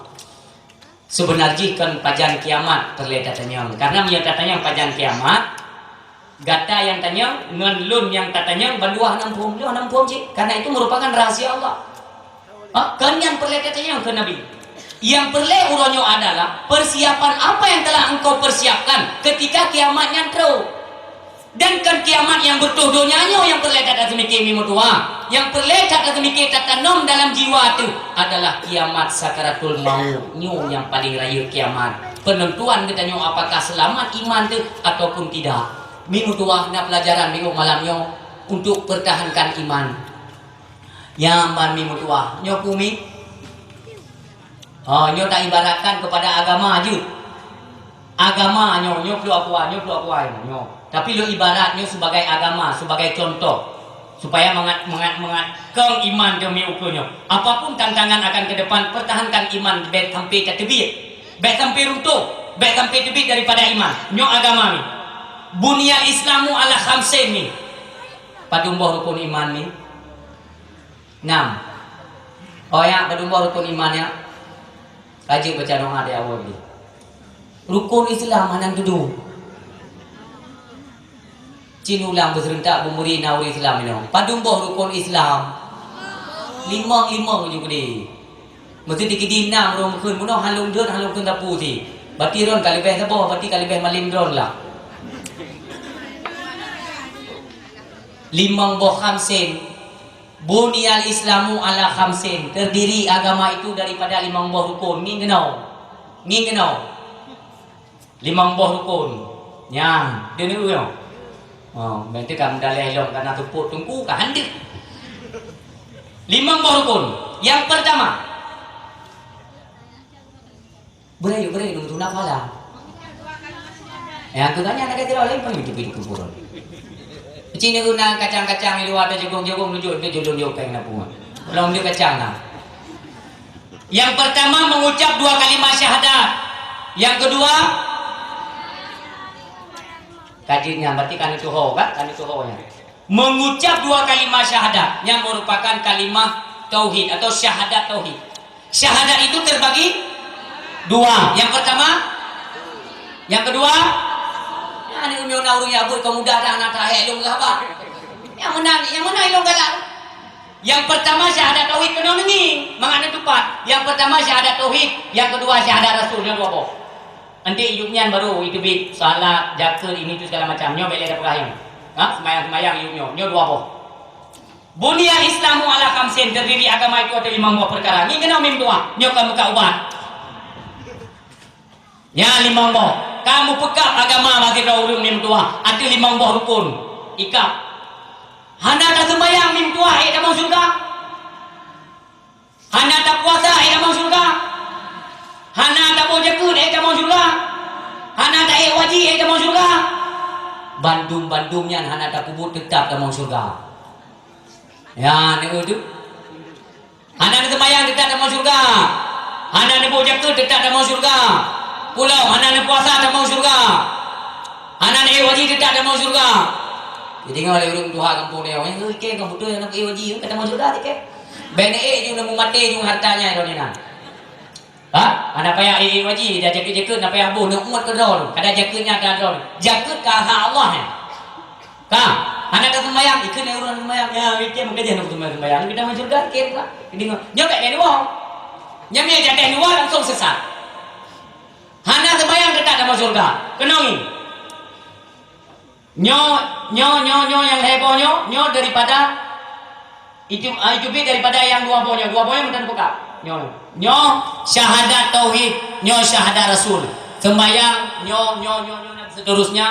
Sebenarnya kan pajan kiamat terlihat tanya. Karena dia tanya pajan kiamat, gata yang tanya, ngelun yang tanya, banduah 60 cik. Karena itu merupakan rahasia Allah. Kan yang perlihat tanya ke Nabi. Yang perlihat uronyo adalah persiapan apa yang telah engkau persiapkan ketika kiamat nyantro. Dan kan kiamat yang bertuduhnya yang perlihat atas mikir mimutua, yang perlihat atas mikir tertanam dalam jiwa itu adalah kiamat sakaratul maut, nyu yang paling raya kiamat. Penentuan katanya apakah selamat iman itu ataupun tidak. Mimutua nak pelajaran minggu malamnya untuk pertahankan iman. Yang man mimutua, nyo kumi. Nyo tak ibaratkan kepada agama aja. Agama nyo perlu apa nyo. Tapi lo ibaratnya sebagai agama, sebagai contoh supaya keng iman demi ukurnya. Apapun tantangan akan ke depan, pertahankan iman baik sampai tertebit, baik sampai runtuh, baik sampai terbit daripada iman. Nyo agama ni. Bunyal Islamu ala khamsin ni. Padumbuh rukun iman ni. 6. Oh ya, padumbuh rukun imannya. Kaji baca doa di awal ni. Rukun Islam mana duduk? Cinulang berserentak bumuri nauri Islam ini. Padumbuh rukun Islam. 5 juga ni. Mesti dikidi 6 rom kun muno halung kun tapu si. Berarti ron kali beh sabo, berarti kali beh malim ron lah. 5 khamsin. Bunyal Islamu ala khamsin. Terdiri agama itu daripada 5 rukun. Ni kenau. 5 rukun. Yang dia ni yo. Nanti kamu dalih long karena tepuk tungku ka handik. 5 rukun. Yang pertama, berayu dulu nafala. Yang tanya nak kira lain pun itu kuburan. Cina guna kacang-kacang itu ada jogong nujud ke julung peng na punga. Belum dia kacang na. Yang pertama mengucap 2 kalimat syahadat. Yang kedua kajinya berarti kan itu ho-nya. Mengucap 2 kalimat syahadat yang merupakan kalimat tauhid atau syahadat tauhid. Syahadat itu terbagi 2. Yang pertama, yang kedua, ani umyo na urung yabut kemudah dah nak tahe long apa. Yang mana ilong galak. Yang pertama syahadat tauhid kena nengi, mangane tepat. Yang pertama syahadat tauhid, yang kedua syahadat rasulnya 2 boh. Nanti hidupnya baru itu bit salat, zakir ini tu segala macam. Nyo beli ada perayaan. Semayang hidupnya. Nyo 2 boh. Bunyal Islamu ala khamsin, terdiri agama itu ada 5 buah perkara. Ni kena mim tua. Nyo kan buka ubat. Ya 5 boh. kamu pekap agama bagi kau urang mim tua. Ada 5 buah rukun. Ikap. Hana tak sembahyang mim tua, tak mau surga. Hana tak puasa, tak mau surga. Hana tak mau jaga, tak mau surga. Hana tak wajib, tak mau surga. Bandung-bandungnya hana tak kubur tetap tak mau surga. Ya, ni itu. Hana tak sembahyang tetap tak mau surga. Hana tak mau jaga tetap tak mau surga. Pulau hana nak puasa tak mau surga. Hana nak wajib tetap tak mau surga. Jadi tengok oleh urang Tuhan kampung dia. Oi ke kamu tu nak wajib kata mau surga ke. Bene je nak mati je hartanya itu ni nah. Ha? Hana payah wajib dia jaga-jaga nak payah bunuh umat ke dol. Kada jaganya ada dol. Jaga ka Allah ni. Ka? Hana tak sembahyang ikut ni urang sembahyang. Ya ke mengkaji nak sembahyang. Kita mau surga ke tak? Jadi nyok kat ni wah. Nyamnya jatah ni wah langsung sesat. Hana sembahyang tetap dalam surga. Kenangi. Nyo yang hebohnya, nyo daripada itu daripada yang dua bohnya mentan buka. Nyo syahadat tauhid, nyo syahadat rasul. Sembahyang nyo dan seterusnya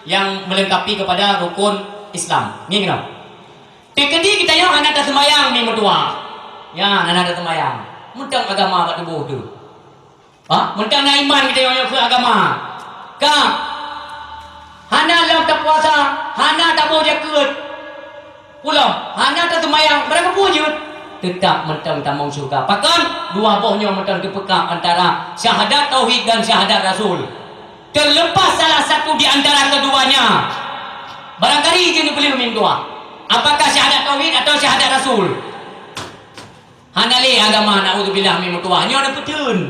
yang melengkapi kepada rukun Islam. Ni kenapa? Tekedi kita yang anak dah sembahyang ni mertua. Ya, anak dah sembahyang. Mentang agama kat tubuh tu. Ha? Mentang nak iman kita yang ke agama. Ka? Hana lam tak puasa, hana tak mau jaga. Pulau, hana tak sembahyang, mereka wujud. Tetap mentang tak mau surga. Pakan dua bohnya mentang dipekak antara syahadat tauhid dan syahadat rasul. Terlepas salah satu di antara keduanya. Barangkali jenis beli minum doa. Apakah syahadat tauhid atau syahadat rasul? Hana le agama naudzubillah min mutuah. Ni ada petun.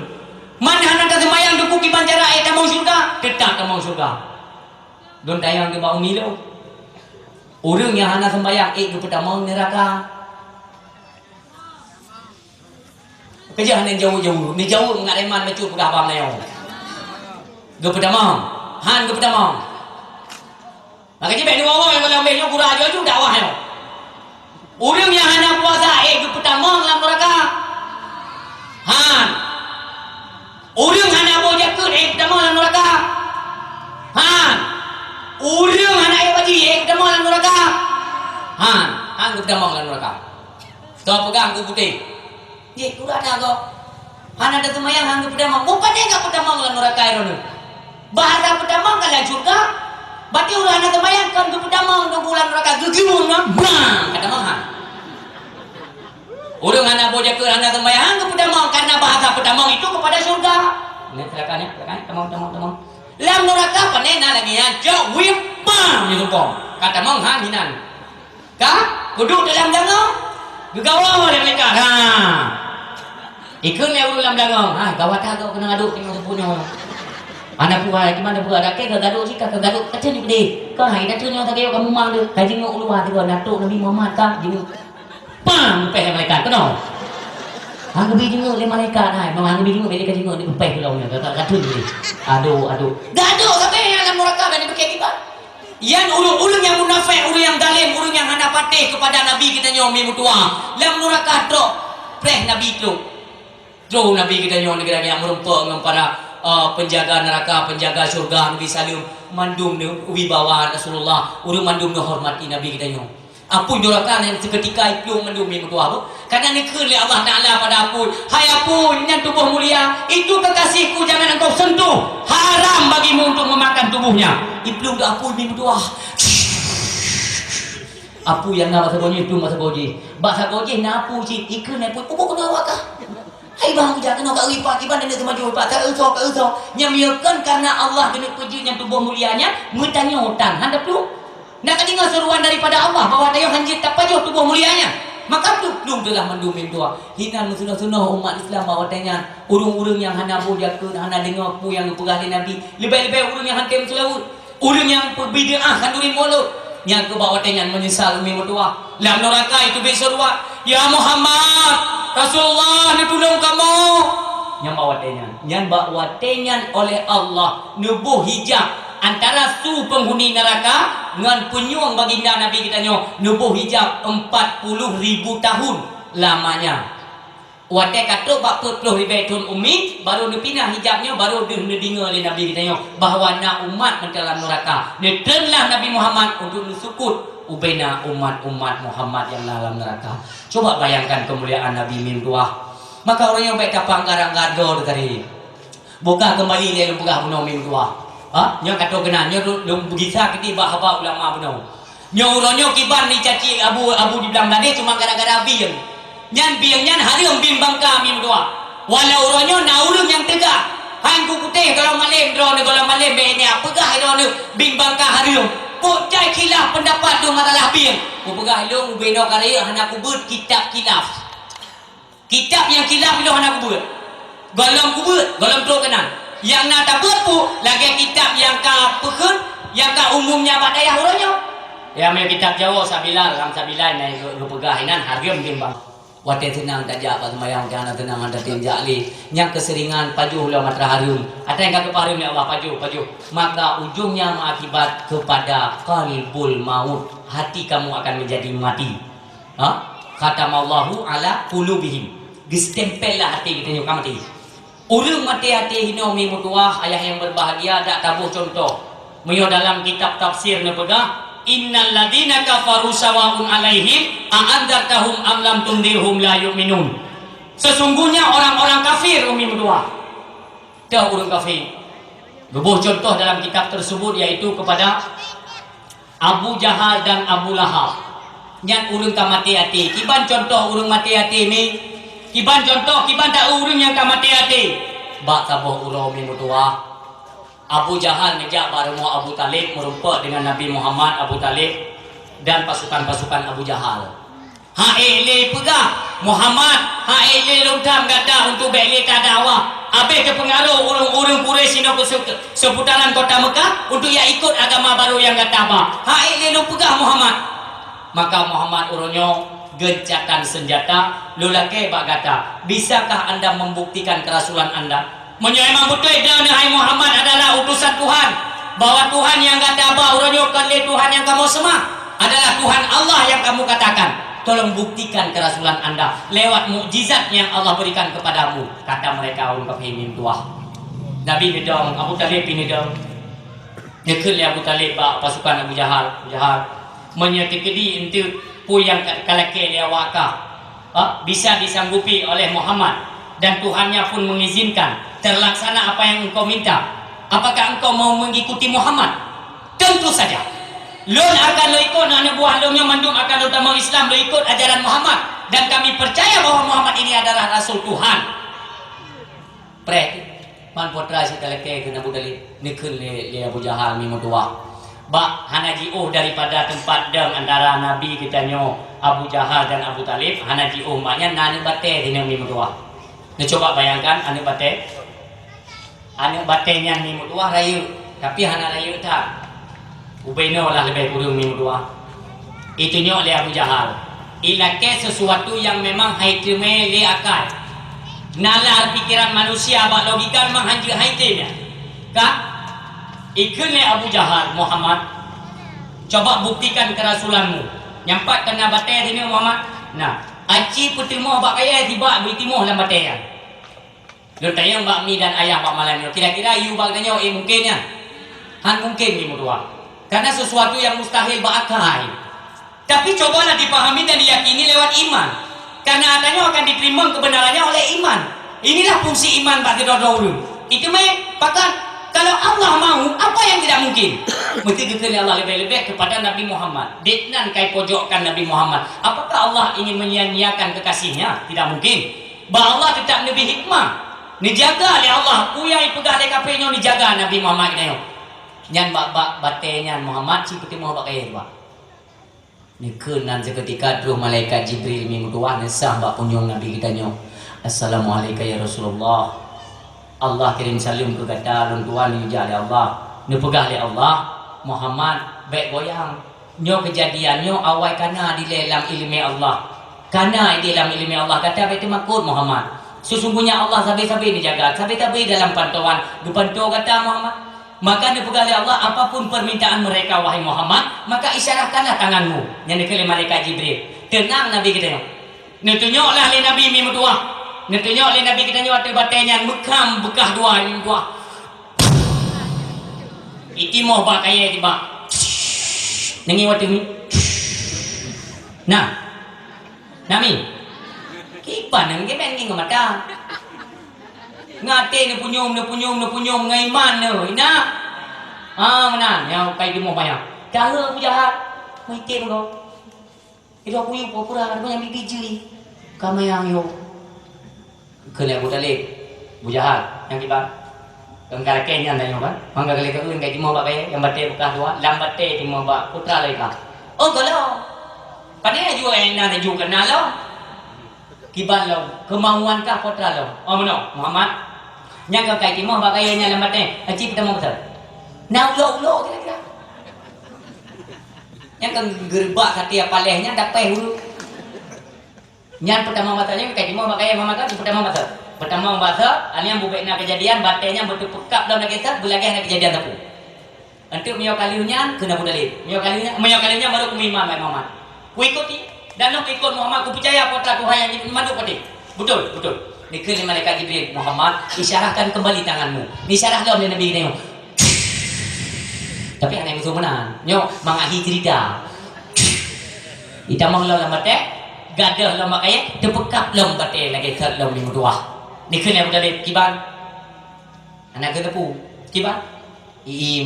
Mana hana tak sembahyang duku ki bancara tak mau surga, tetap tak mau surga. Don tayang ke bau milo. Orang yang hana sembahyang du pertama neraka. Kerja hana jauh-jauh, ni jauh ngat iman mecut pegah bam leo. Du pertama, han du pertama. Maka jibek ni wawa yang ambil nyo kurang aja dakwah yo. Orang yang hana puasa du pertama dalam neraka. Han orang hana mau jaga pertama dalam neraka. Han. Orang hana wajib pertama dalam neraka. Han pertama dalam neraka. Kau pegang ku putih. Ye, ku ada kau. Hana ada sembahyang han pertama. Mau pandai enggak pertama dalam neraka itu? Bahasa pertama kalau surga. Berarti orang hana sembahyang kan pertama untuk bulan neraka. Gegimun bang kata mahan. Orang hana boleh ke hana sembahyang pertama karena bahasa pertama itu kepada surga. Ini silakan teman. Lam neraka panena lagi ya. Jauh wipam ni tumpang. Kata manghan hinan. Ka? Duduk dalam dangang. Gegawa oleh mereka. Ha. Ikut le dalam dangang. Ha, gawat kau kena aduk tengok sepunya. Anak puai gimana puai dak ke gaduh sih ka gaduh kecil ni gede. Kau hai dak tunyo tak kamu mang tu. Kai jenguk luar tu natuk Nabi Muhammad ka jenguk. Pam peh malaikat kenal. Hang bi jenguk le malaikat hai. Memang bi jenguk malaikat jenguk ni peh pulau nya tak gaduh ni. Aduh. Gaduh sampai yang dalam neraka ni pakai kita. Yang ulung yang munafik, ulung yang zalim, ulung yang hana patih kepada Nabi kita nyomi mutua. Dalam neraka drop preh Nabi tu. Drop Nabi kita nyomi negara yang merumpuk dengan para penjaga neraka, penjaga syurga Nabi Salim mandum wibawa Rasulullah, urung mandum hormati Nabi kita nyomi. Apun neraka yang seketika itu mandum mutua tu. Karena ni kele Allah Taala pada apun. Hai apun yang tubuh mulia, itu kekasihku jangan engkau sentuh. Haram bagimu untuk memakan tubuhnya. Ibnu dah apun minum doa. Apu yang nak bahasa goji itu bahasa goji. Bahasa goji nak apu si ikan nak pun pukul kena awak kah? Hai bang jangan nak kau ipak iban dan semaju ipak tak usah. Nyamiakan karena Allah kena puji yang tubuh mulianya mutanya hutang. Handap tu. Nak dengar seruan daripada Allah bahawa dia hanjit tak pajuh tubuh mulianya. Maka tu telah mendumin doa. Hinan sunah-sunah umat Islam bahawa tanya urung-urung yang hana boja ke hana dengar pu yang pergali Nabi. Lebih-lebih urung yang hantem selawut. Urung yang berbidah kanduri mulut. Yang ke bahawa tanya menyesal umi berdoa. Dalam neraka itu berseruan, ya Muhammad, Rasulullah ni tolong kamu. Yang bawa tanya oleh Allah nubuh hijab antara su penghuni neraka dengan penyuang baginda Nabi kita nubuh hijab 40,000 tahun lamanya. Watai kata bak perpuluh ribaitun ummi, baru dia pindah hijabnya, baru dia dengar oleh Nabi kita bahawa nak umat dalam neraka. Dia telah Nabi Muhammad untuk sukut ubaina umat-umat Muhammad yang dalam neraka. Coba bayangkan kemuliaan Nabi Mimduah. Maka orang yang baik tapang garang-gado tadi. Buka kembali dia lempugah bunuh Mimduah. Nya kata kena nya dum begisa ketiba haba ulama bunuh. Nya uronyo kiban ni caci abu di belang tadi cuma gara-gara biang. Nyan biang nyan harum bimbang kami berdua. Walau uronyo naulung yang tegak. Hang ku putih kalau malam drone kalau malam be apa gah drone bimbang ka harum. Pok jai khilaf pendapat tu masalah biang. Ku pegah lu beno karya hana ku buat kitab khilaf. Kitab yang khilaf lu hana ku buat. Golong ku buat, golong tu kena. Yang nak tak buat pu lagi kitab yang ka pekun, yang ka umumnya pada daya uronyo. Ya me kitab Jawa Sabilal, lam Sabilal nai lu pegah inan harum bimbang. Watai tenang tak jak pas semayang jangan tenang ada tinjak li yang keseringan paju ulah matra harum atau yang kata harum ya Allah paju maka ujungnya mengakibat kepada qalbul maut, hati kamu akan menjadi mati. Khatamallahu ala qulubihim, distempellah hati kita nyuk mati. Urang mati hati hino mi mutuah ayah yang berbahagia dak tabuh contoh meyo dalam kitab tafsir ne pedah innal ladina kafaru sawaun alaihim a'andartahum am lam tundirhum la yu'minun. Sesungguhnya orang-orang kafir umi berdua. Dah orang kafir. Gebuh contoh dalam kitab tersebut yaitu kepada Abu Jahal dan Abu Lahab. Nyat urang ka mati hati. Kiban contoh urang mati hati ni. Kiban contoh kiban tak urang yang ka mati hati. Bak tabuh urang umi berdua. Abu Jahal ngejak bareng Abu Talib merumpak dengan Nabi Muhammad, Abu Talib dan pasukan-pasukan Abu Jahal. Ele pegah Muhammad, ele lontam gada untuk balik ke dakwah. Habis terpengaruh orang-orang Quraisy di seputaran kota Mekah untuk ia ikut agama baru yang kata apa. Ele lu pegah Muhammad. Maka Muhammad uronyo gencatan senjata, lulake bak kata, bisakah anda membuktikan kerasulan anda? Memang betul dan hai Muhammad adalah utusan Tuhan, bahwa Tuhan yang kata apa uranyo kali Tuhan yang kamu sembah adalah Tuhan Allah yang kamu katakan. Tolong buktikan kerasulan anda lewat mukjizat yang Allah berikan kepadamu, kata mereka orang kafir tuah. Nabi bidang Abu Talib ini dong dekil Abu Talib pasukan Abu Jahal menyetikedi untuk pu yang kalake dia waka bisa disanggupi oleh Muhammad dan Tuhannya pun mengizinkan terlaksana apa yang engkau minta. Apakah engkau mau mengikuti Muhammad? Tentu saja. Lon akan lo ikut anak buah lo yang mandum akan utama Islam lo ikut ajaran Muhammad dan kami percaya bahwa Muhammad ini adalah Rasul Tuhan. Man potra si talake kena budali nikul le Abu Jahal mi mutua. Bak hanaji daripada tempat dam antara Nabi kita nyo Abu Jahal dan Abu Talib hanaji maknya nani bate dina mi mutua. Coba bayangkan anak batenya ni mutua rayu tapi hana rayu tak ubaino lah lebih kurang ni mutua itu nyo oleh Abu Jahal ilake sesuatu yang memang haitime le akal nalar pikiran manusia bak logika memang hanjir haitenya kah ikut le Abu Jahal Muhammad coba buktikan kerasulanmu nyampak kena batenya ini Muhammad nah aci putimoh bak kaya tiba bertimoh dalam batenya. Lu tayang bak mi dan ayah bak malam kira-kira you bak tanya mungkinnya han mungkin ni mudua karena sesuatu yang mustahil bak akal tapi cobalah dipahami dan diyakini lewat iman karena adanya akan diterima kebenarannya oleh iman. Inilah fungsi iman bagi dulu itu bahkan kalau Allah mau apa yang tidak mungkin mesti dikali Allah lebih-lebih kepada Nabi Muhammad ditnan kai pojokkan Nabi Muhammad. Apakah Allah ingin menyia-nyiakan kekasihnya? Tidak mungkin. Bahwa Allah tetap lebih hikmah dijaga oleh Allah kuyai pegah DKP-nya dijaga Nabi Muhammad ini nyan bak batenya Muhammad si putih mau bak kaya bak ni kenan seketika ruh malaikat Jibril minggu tua nesah bak punyong Nabi kita nyo assalamualaikum ya Rasulullah Allah kirim salam ke kata lun tuan ni jali Allah ni pegah oleh Allah Muhammad baik goyang nyo kejadiannya awal kana di dalam ilmu Allah kana di dalam ilmu Allah kata itu makut Muhammad sesungguhnya Allah sabi-sabi dijaga sabi-sabi dalam pantauan dipantau kata Muhammad maka dipegali Allah apapun permintaan mereka wahai Muhammad maka isyaratkanlah tanganmu yang dikali malaikat Jibril tenang Nabi kita ni tunjuklah oleh Nabi mimudua Ngetunjuk oleh Nabi kita nyuat batenya mekam bekah dua ini dua. Iti mau pakai tiba. Nengi waktu ni. Nah, nami. Kipan nengi bengi ngamata. Ngate ni punyum ngaiman ni. Ina. Menan yang kai di mau banyak. Cara jahat. Mai tem kau. Itu aku yang pura ada yang bibijili. Kamu yang yo. Kena budale. Bujahat yang kiban. Engkau kenya anda yang apa? Mangga kali kau engkau cuma pakai yang bate bekas dua, lambat cuma bak putra leka. Oh kalau, pada juga yang nanti juga nalo, kiban lo, kemauan kah putra lo? Oh mana? Muhammad, yang kau cuma pakai yang lambat aci kita mau betul. Now lo kira-kira. Yang kau gerbak hati apa lehnya dapat hulu. Yang pertama matanya kau cuma pakai yang Muhammad kan pertama mata. Pertama membaca, alian bubekna kejadian, batenya bertukap dalam kita, belagih nak kejadian tapu. Nanti mio kaliunya kena budalin. Mio kaliunya baru kumimam Muhammad. Ku ikuti dan nak ikut Muhammad, ku percaya putra Tuhan yang mandu pati. Betul. Dikir malaikat Jibril, Muhammad, isyarahkan kembali tanganmu. Isyarah oleh Nabi kita. Tapi aneh musuh menan. Nyo mangahi cerita. Ita mau lawan mate, gadah lawan makaya, tepekap lawan mate lagi third lawan lima dua. Nikah yang budale kiban. Anak ke tepu. Kiban.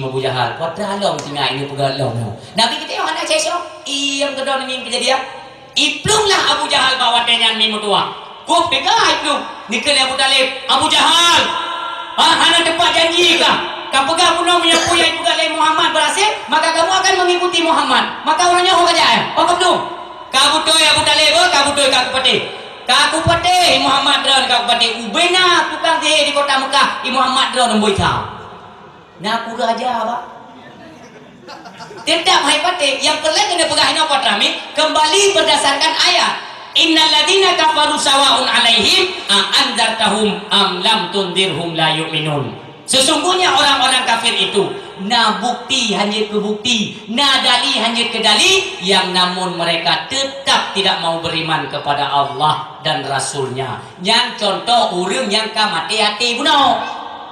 Mabu jahal. Putra long singa ini pegal long. Nabi kita yang anak cesok. Yang kedua ni kejadian. Iplunglah Abu Jahal bawa dengan mimu tua. Kau pegang iplung. Nikah yang budale Abu Jahal. Anak tepat janji kah? Kau pegang punong yang punya budale Muhammad berhasil, maka kamu akan mengikuti Muhammad. Maka orangnya orang aja. Oh kamu. Kau butuh Abu Talib. Kau butuh kau pati. Kaku pate Muhammad dron kaku pate ubena tukang teh di kota Mekah Muhammad dron nomboi kau. Nak aku raja apa? Tidak hai pate yang perlu kena pegang ini apa rami kembali berdasarkan ayat innal ladzina kafaru sawaun alaihim a anzartahum am lam tundirhum la yu'minun. Sesungguhnya orang-orang kafir itu na bukti hanya ke bukti, na dali hanya ke dali, yang namun mereka tetap tidak mau beriman kepada Allah dan Rasulnya. Yang contoh urang yang ka mati hati bunuh.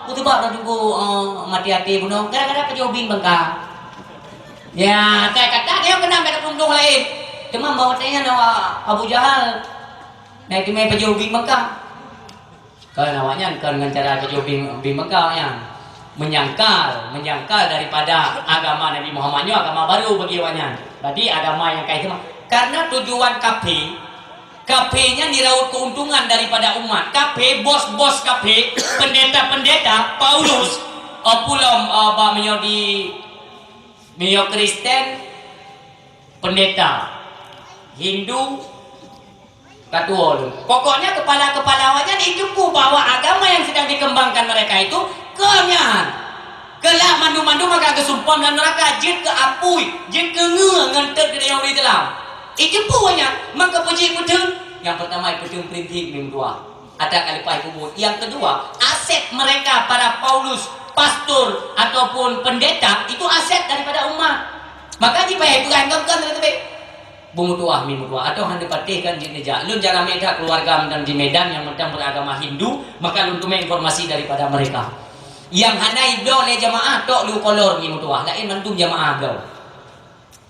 Betul tak dah tunggu mati hati bunuh. Kadang-kadang kejobing bengkak. Ya, saya kata dia kena beda pundung lain. Cuma bawa tanya Abu Jahal. Naik ke kejobing bengkak. Kalau namanya kan dengan cara kejobing bengkak yang menyangkal daripada agama Nabi Muhammadnya agama baru bagi awaknya. Berarti agama yang kayak itu karena tujuan KP-nya diraut keuntungan daripada umat. KP bos-bos KP, pendeta-pendeta Paulus, pulom di Kristen, pendeta Hindu, katuol. Pokoknya kepala-kepala awaknya itu bawa agama yang sedang dikembangkan mereka itu kenyan. Kelak mandu-mandu maka kesumpah dan neraka jin ke apui, jin ke ngantet ke yang di dalam. Itu punya maka puji betul. Yang pertama betul prinsip mingdua. Ada kalipai kubur. Yang kedua, aset mereka para Paulus, pastor ataupun pendeta itu aset daripada umat. Maka jika pegang kan Bungu tua, minggu tua, atau hendak patikan di Medan. Lun jangan minta keluarga dan di Medan yang mentang beragama Hindu, maka lun cuma informasi daripada mereka. Yang hanai do le jamaah tok lu kolor minggu tua, lain mantum jamaah do.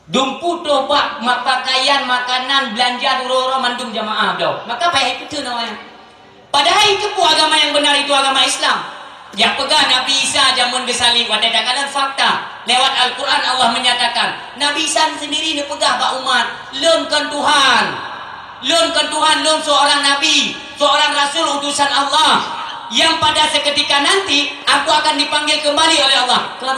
Dumpu topak pakaian makanan belanja duro mantum jamaah do. Maka payah itu namanya. Padahal itu pun agama yang benar itu agama Islam. Yang pegang Nabi Isa jamun bersalib pada kadang fakta lewat Al-Quran Allah menyatakan Nabi Isa sendiri dia pegang pak umat leunkan Tuhan leun seorang Nabi seorang Rasul utusan Allah yang pada seketika nanti aku akan dipanggil kembali oleh Allah kan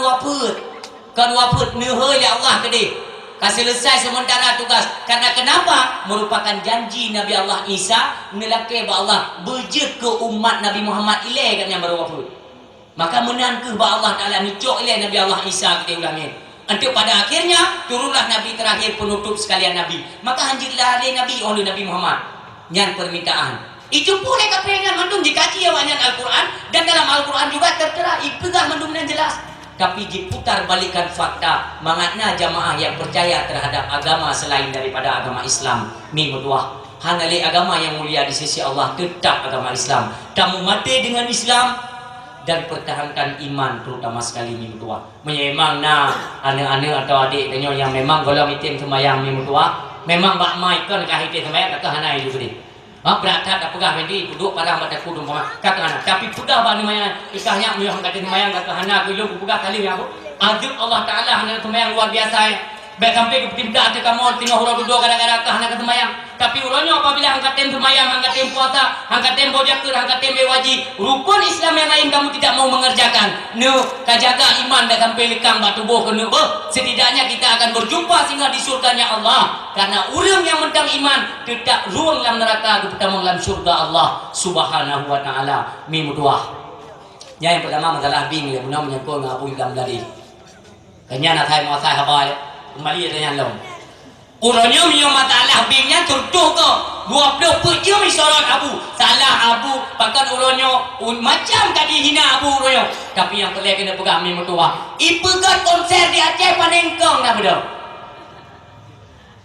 waput neuheuh ya Allah gede kasih selesai sementara tugas karena kenapa merupakan janji Nabi Allah Isa nelake ba Allah bejut ke umat Nabi Muhammad ilai kan yang baru waput. Maka menantu ba Allah Ta'ala nicok ilai Nabi Allah Isa kita ulangin. Untuk pada akhirnya turunlah Nabi terakhir penutup sekalian Nabi. Maka hanjirlah Nabi oleh Nabi Muhammad. Yang permintaan. Itu pun mereka pengen mandum dikaji awaknya Al-Quran. Dan dalam Al-Quran juga tertera. Ipegang mandum dan jelas. Tapi diputar balikan fakta. Makna jamaah yang percaya terhadap agama selain daripada agama Islam. Ni berdoa. Hangali agama yang mulia di sisi Allah tetap agama Islam. Kamu mati dengan Islam dan pertahankan iman terutama sekali minggu tua. Memang anak-anak atau adik tanya yang memang kalau mitin sembahyang minggu tua, memang bak mai kan kah hitin sembahyang kata hanai juga ni. Berat tak pegah mendi duduk parang mata kudung kata anak. Tapi pegah bani maya ikahnya muyang kata sembahyang kata hanai belum pegah kali yang apa? Azab Allah Taala hanya sembahyang luar biasa. Baik sampai ke pindah ke kamu tengah huruf duduk kadang-kadang ke anak sembahyang. Tapi ulangnya apabila angkat tem sembahyang, angkat tem puasa, angkat tem bojakir, angkat tem wajib, rukun Islam yang lain kamu tidak mau mengerjakan. Kajaga iman dan sampai lekang bak tubuh kena. Setidaknya kita akan berjumpa sehingga di surganya Allah. Karena orang yang mentang iman tidak ruang dalam neraka pertama dalam surga Allah Subhanahu wa taala. Mim dua. Yang pertama masalah bing yang benar menyangkut dengan Abu Idam tadi. Kanya nak saya mau saya habai. Kembali dengan long. Urangnya punya masalah bingnya contoh ke 20 pejam sorot Abu. Salah Abu pakai urangnya macam tadi hina Abu urangnya. Tapi yang paling kena pegang mim tua. Ipegat konser di Aceh Panengkong dah betul.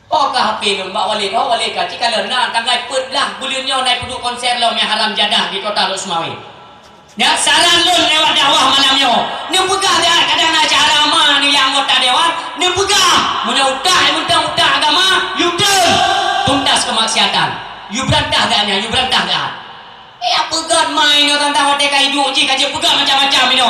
Oh kah HP lu mbak Walid. Oh Walid kah jika lena tanggai pedlah bulannya naik duduk konser lo yang haram jadah di Kota Lusmawi. Ya saran lun lewat dakwah malamnya. Ni pegah dia kadang nak cara ama ni yang anggota dewan. Ni pegah punya utah agama. You tuntas kemaksiatan. You berantah dahnya, you berantah dah. Ya pegah main tentang mereka hidup je kaji pegah macam-macam ini.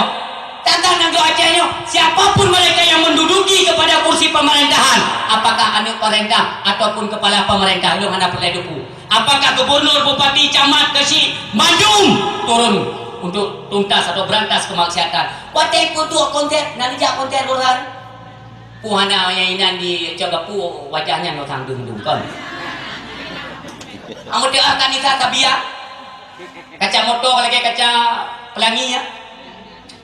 Tentang nang Acehnya siapapun mereka yang menduduki kepada kursi pemerintahan, apakah anak pemerintah ataupun kepala pemerintah lu hendak perlu duku. Apakah gubernur, bupati, camat, kesi, Bandung turun untuk tuntas atau berantas kemaksiatan. Watai putu konten, nanti jak konten orang. Puhana yang inan di jaga pu wajahnya no tang dung kan. Amu dia akan nikah tabia. Kaca motor lagi kaca pelanginya.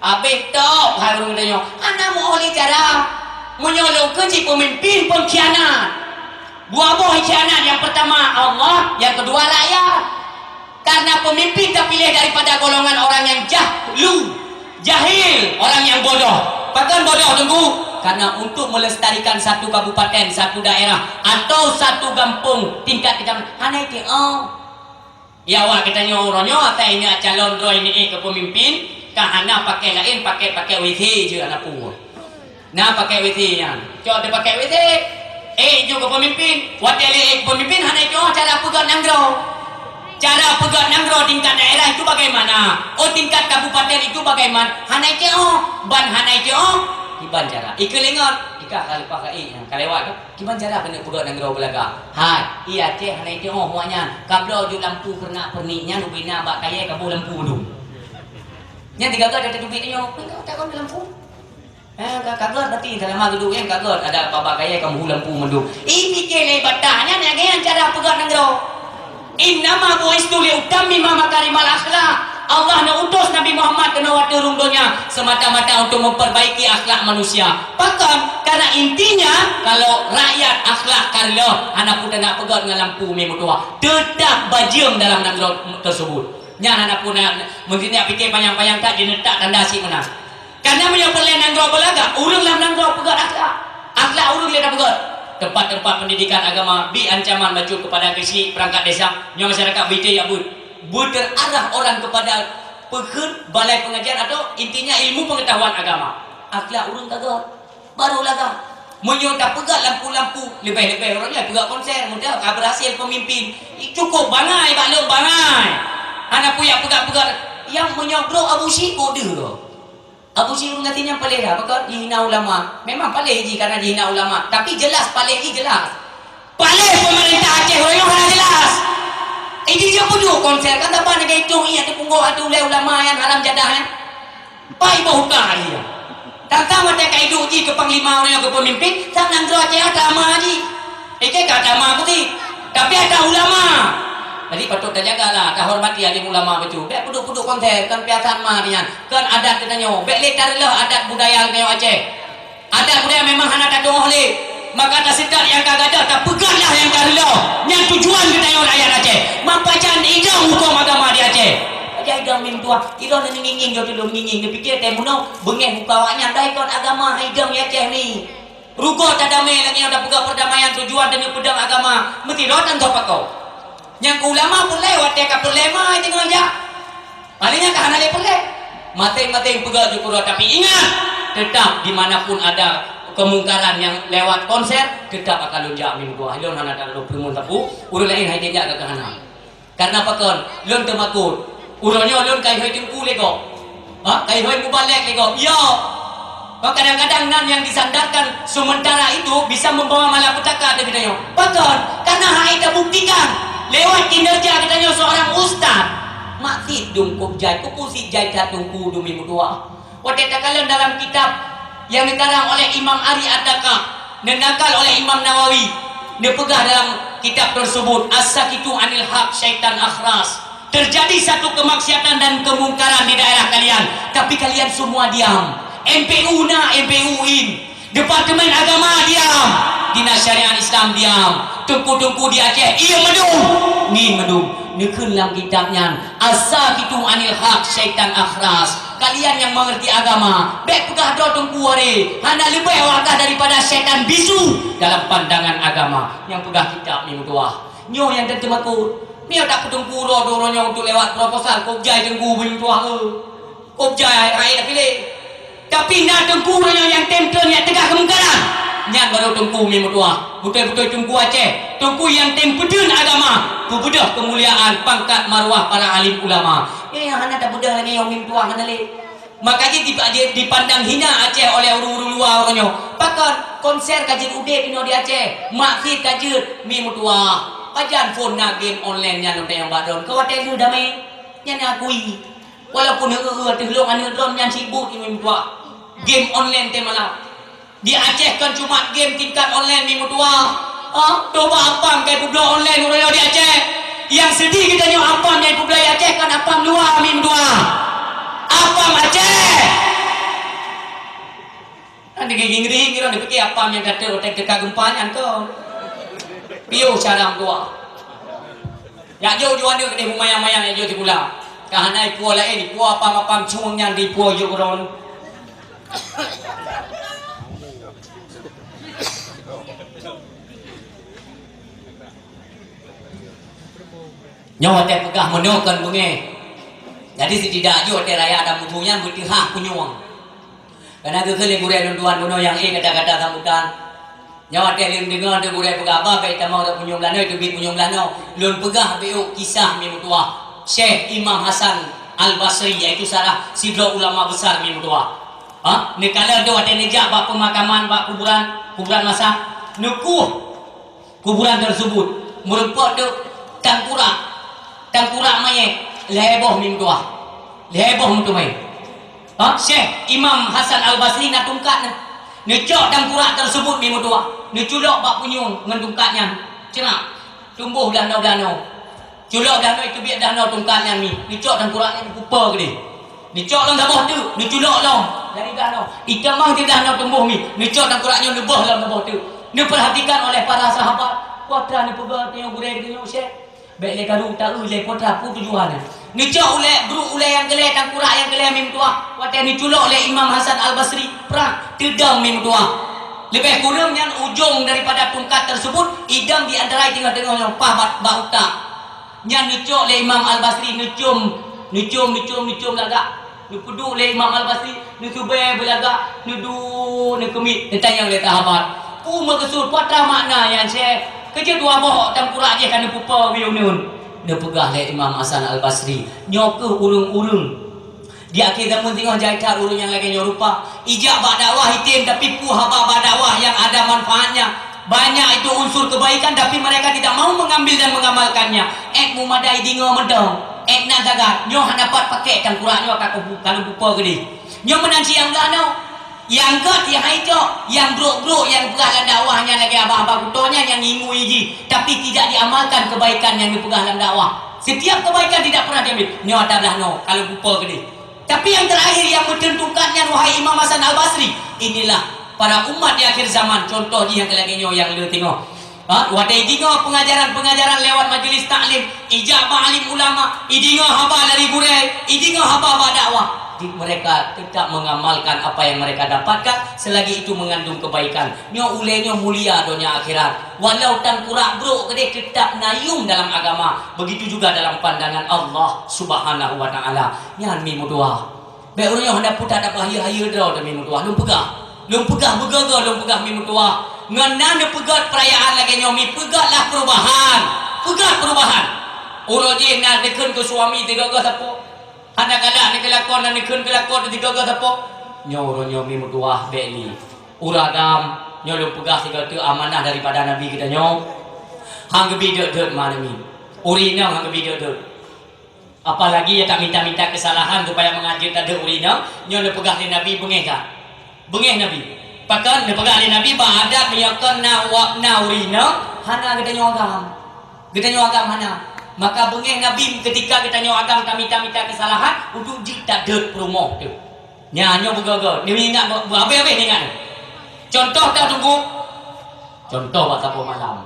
Abeh tok harung dia. Anak mau oleh cara menyolong ke pemimpin pengkhianat. Dua buah khianat, yang pertama Allah, yang kedua rakyat. Karena pemimpin terpilih daripada golongan orang yang jahil, orang yang bodoh. Bahkan bodoh tunggu. Karena untuk melestarikan satu kabupaten, satu daerah, atau satu kampung tingkat kecamatan, hanya itu. Ya wah kita nyorongnya, atau ini calon doi ini ke pemimpin, kahana pakai lain, pakai WC je anak puas. Nah pakai WC nya, coba dia pakai WC. Juga pemimpin, wakil pemimpin hanya itu cara pegang nanggro. Cara pegang nanggro tingkat daerah itu bagaimana? Tingkat kabupaten itu bagaimana? Hanai ceo, ban hanai ceo, kiban cara. Ikelengot, ika kali pakai yang kalewat tu, kiban cara kena pegang nanggro belaga. Hai, iya ceh hanai ceo muanya. Kablo ju lampu pernak perniknya lubina bak kaya kabu lampu dum. Nya tiga gak ada duit ni yo, tak kau lampu. Kaget berarti dalam hal duduk yang kaget ada babak kaya kamu lampu mendung. Ini kele batanya ni yang cara pegang nanggro. Innama buistu liutami makarimal akhlak. Allah nak utus Nabi Muhammad kena waktu rungdonya semata-mata untuk memperbaiki akhlak manusia. Bahkan karena intinya kalau rakyat akhlak kalau anak pun nak pegang dengan lampu memang tua tetap bajing dalam nanggro tersebut. Nya anak pun mungkin nak fikir panjang-panjang tak dia letak tanda si mana. Karena punya perlahan nanggro belaga, urang dalam nanggro pegat akhlak. Akhlak urang dia dah pegat. Tempat-tempat pendidikan agama bi ancaman maju kepada kesi perangkat desa, yang masyarakat BT ya berarah orang kepada pekerja balai pengajian atau intinya ilmu pengetahuan agama. Akhlak urang kagak. Baru laga. Menyota pegat lampu-lampu lebih-lebih orangnya pegat konser mudah berhasil pemimpin. Cukup bangai baklum bangai. Anak punya pegat-pegat yang menyogro Abu Syiko dia. Abu Syirun nantinya paling dah, bakal dihina ulama. Memang paling je karena dihina ulama. Tapi jelas paling je jelas. Paling pemerintah Aceh orang yang jelas. Ini dia punya konser kan apa nak hitung ia tu punggung atu ulama yang haram jadah yang. Pai bau kai. Tentang mereka hidup je ke panglima orang ke pemimpin, tak nanggro Aceh agama je. Ini agama putih. Tapi ada ulama. Jadi patut dah jagalah, dah hormati alim ulama betul. Bek puduk-puduk konten kan piasan mah nian. Kan adat katanya, bek letarlah adat budaya neo Aceh. Adat budaya memang hana tak doh le. Maka tak sedar yang kagak ada, tak peganglah yang karelo. Yang tujuan katanya rakyat Aceh. Mampacan idang hukum agama di Aceh. Aja idang mim tua, iro ni nginging yo dulu nginging, dia fikir teh muno bengeh bukawanya dai kon agama idang di Aceh ni. Rugo tak damai lagi yang dah pegang perdamaian tujuan demi pedang agama. Mesti rotan kau pakau. Yang ulama pun lewat dia kapul lema tengok aja. Palingnya kahana le pun le. Mati-mati pegang Jukuro, tapi ingat, tetap dimanapun ada kemungkaran yang lewat konser, tetap akan lunjak minggu hilon hana dan lu primun tapu urang lain hai dia ke kahana. Karena apa kon lon temakut urangnya lon kai hoi tengku lego, kai hoi mubalek lego. Yo, kadang-kadang nan yang disandarkan sementara itu bisa membawa malapetaka katanya. Betul, karena hai dah buktikan lewat kinerja katanya seorang ustaz. Makti dungkup jai kupusi jai tatungku dumi mudua. Wadah kalian dalam kitab yang dikarang oleh Imam Ari Ad-Daka dan nakal oleh Imam Nawawi, dia pegah dalam kitab tersebut as-sakitu anil haq syaitan akhras. Terjadi satu kemaksiatan dan kemungkaran di daerah kalian, tapi kalian semua diam. MPU na MPU-in, Departemen Agama diam, Dinas Syariah Islam diam, tungku-tungku di Aceh ia medung, ni medung. Nekun dalam kitabnya as-sakitu anil haq syaitan akhras. Kalian yang mengerti agama, baik pegah do tungku wari, hana lebih wakah daripada syaitan bisu dalam pandangan agama. Yang pegah kitab ni mutuah. Nyo yang tertemakut. Nyo tak petungku doronya untuk lewat proposal kopjai tengku bin tuah. Kopjai ai dah pilih. Tapi nak tengku yang tempel yang tegak kemungkaran. Nyan baru tengku mi mutuah. Betul-betul tengku Aceh. Tengku yang tempedun agama. Pebedah kemuliaan pangkat maruah para alim ulama. Hana tak bedah ni yang mim tuah hana le. Makanya dipandang hina Aceh oleh orang-orang luar orangnya. Pakan konser kajian ude pino di Aceh. Maksud kajian mi mutuah. Kajian phone na game online yang yang badon. Kau ada lu damai. Yang akui. Walaupun terlong anu dron yang sibuk mi mutuah. Game online teh malam. Di Aceh kan cuma game tingkat online mi mutuah. Coba apam kayak publik online orang di Aceh. Yang sedih kita nyo apam yang publik Aceh kan apam luar mi mutuah. Apam Aceh. Nanti gigi-gigi orang dipikir apam yang kata otak teka gempanya tu. Piu cara tua. Ya jauh jual dia kena mayang-mayang yang jauh di pula. Kahana ipu lain ipu apam-apam cung yang di ipu jauh orang. Nyawa teh pegah menokan bunge. Jadi si tidak jo teh raya ada mutunya bertihah kunyuang. Karena kekele gure tuan kuno yang kata-kata sambutan. Nyawa teh lim dengar teh gure pegah apa kai tamau dak punyung lano itu bi punyung lano. Lun pegah beu kisah mi mutua. Syekh Imam Hasan Al-Basri yaitu salah sidro ulama besar mi mutua. Ni kala do ada nejak bak pemakaman bak kuburan masa nukuh kuburan tersebut merupakan tangkura mayat leboh mim tuah leboh mutu mai Syekh Imam Hasan Al-Basri nak tungkat ni cok tangkura tersebut mim tuah ni culok bak punyung ngan tungkatnya cina tumbuh danau-danau culok danau itu biar danau tungkatnya ni cok tangkuranya ni pupa ke ni cok long dabah tu ni culok long dari danau ikamah di danau tumbuh ni cok tangkuranya ni bah long dabah tu ni perhatikan oleh para sahabat kuatra ni pegah tengok gureh tengok Syekh baik le garu tak le potra pu tujuan ni cok ule guru ule yang gele tangkura yang gele mim tua wate ni culok le Imam Hasan Al-Basri perang tedang mim tua lebih kurang yang ujung daripada tungkat tersebut idam di antara tengah-tengah yang pahat bauta yang ni cok le Imam Al-Basri ni cium lagak ni kudu le Imam Al-Basri ni subay belaga ni du ni kemit tentang yang le tahabat pu makesud potra makna yang Syekh kerja dua bohok tangkura je kan pupa wiunun. Dia pegah le Imam Hasan Al-Basri. Nyoke urung-urung. Di akhir zaman tengok jaitar urung yang lagi nyorupa. Ijak bak dakwah hitim tapi pu haba bak dakwah yang ada manfaatnya. Banyak itu unsur kebaikan tapi mereka tidak mau mengambil dan mengamalkannya. Mu madai dingo medong. Nak jaga. Nyo dapat pakai tangkura nyo kalau pupa gede. Nyo menanci yang danau. Yang ke yang hijau, yang bro yang pegah dakwahnya lagi abang-abang kutonya yang ngingui ji, tapi tidak diamalkan kebaikan yang dipegah dalam dakwah. Setiap kebaikan tidak pernah diambil. Nyo adalah no kalau bupa gede. Tapi yang terakhir yang menentukannya wahai Imam Hasan Al-Basri, inilah para umat di akhir zaman. Contoh ji yang lagi nyo yang lu tengok. Wadai dingo pengajaran lewat majlis taklim, ijabah alim ulama, idingo haba dari gureh, idingo haba dakwah. mereka tetap mengamalkan apa yang mereka dapatkan selagi itu mengandung kebaikan. Nyo ulenya mulia dunia akhirat. Walau tan kurak bro kedai tetap nayung dalam agama. Begitu juga dalam pandangan Allah Subhanahu wa taala. Nyan mi mudua. Baik orangnya hendak putar ada bahaya-bahaya dah mi mudua. Lum pegah begaga lum pegah mi mudua. Ngana ne pegat perayaan lagi nyo mi pegatlah perubahan. Pegat perubahan. Orang je nak dekeun ke suami tiga-tiga sapo. Anak-anak ni kelakon dan nikun kelakon tiga-tiga sapo. Nyo mi mutuah beli. Uragam nyo lu pegah tiga tu amanah daripada Nabi kita nyo. Hang gebi dek mana mi. Urina hang gebi dek. Apalagi ya tak minta-minta kesalahan supaya mengajar tak urina, nyo lu pegah di Nabi bengeh ka. Bengeh Nabi. Pakan lu pegah di Nabi baada penyakan na urina, hana kita nyo agam. Kita nyo agam hana. Maka bengeh Nabi ketika kita nyawa agam kami minta kesalahan untuk jita dek perumoh tu. Nyanyo begaga. Ni ingat apa-apa ni ingat. Contoh tak tunggu. Contoh waktu apa malam.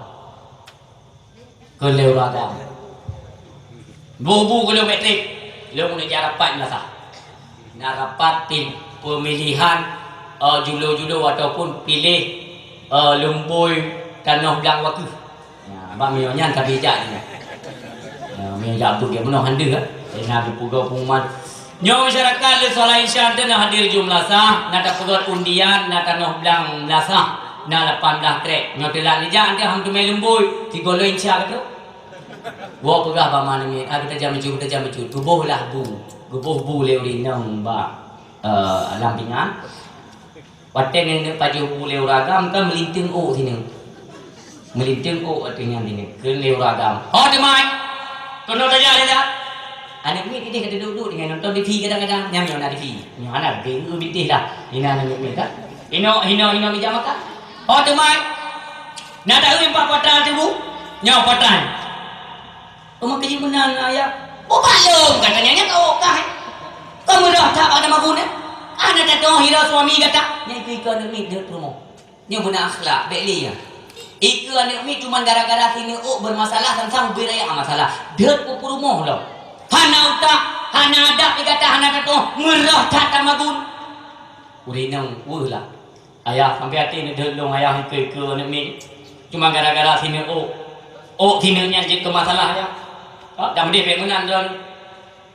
Keleu agam. Bubu kilometrik. Lu nak jarapat lah sah. Nak rapat pemilihan julo-julo ataupun pilih lembui tanah belang waktu. Ya, abang mionyan tak bijak ni. Yang jatuh ke penuh handa nak berpugau pengumuman nyo masyarakat le solat insya nak hadir jumlah sah nak pegat undian nak tanah belang lasah nak 18 krek nyo telak lijak dia hang tu mai lembui 3 lo insya kata wa pegah ba mana ni kita jam mecu tubuhlah gebuh bu leu rinang ba lampingan waten ni paju bu leu ragam kan melinting sini melinting artinya ni ke leu ragam demai kono saja dia. Anak ni dia kata duduk dengan nonton TV kadang-kadang nyam nak TV. Nyo anak bingung bitih dah. Ina nak ni kan. Hino mijam maka. Temai. Nak tahu empat patan tu bu? Nyo patan. Kamu kerja menang ayah. Balong katanya nya kau kah. Kamu dah tak ada maguna. Anak tak tahu hira suami kata. Nya ikut ni dia promo. Nya guna akhlak baik li ya. Iku anak mi cuma gara-gara sini bermasalah tentang beraya masalah. Dia pupurumuh lo. Hana utak, hana ada dikata hana kata merah tak tamagun. Urinang lah. Ayah sampai hati ni delong ayah ke anak mi. Cuma gara-gara sini sini nya jadi masalah ya. Dah dia menang don.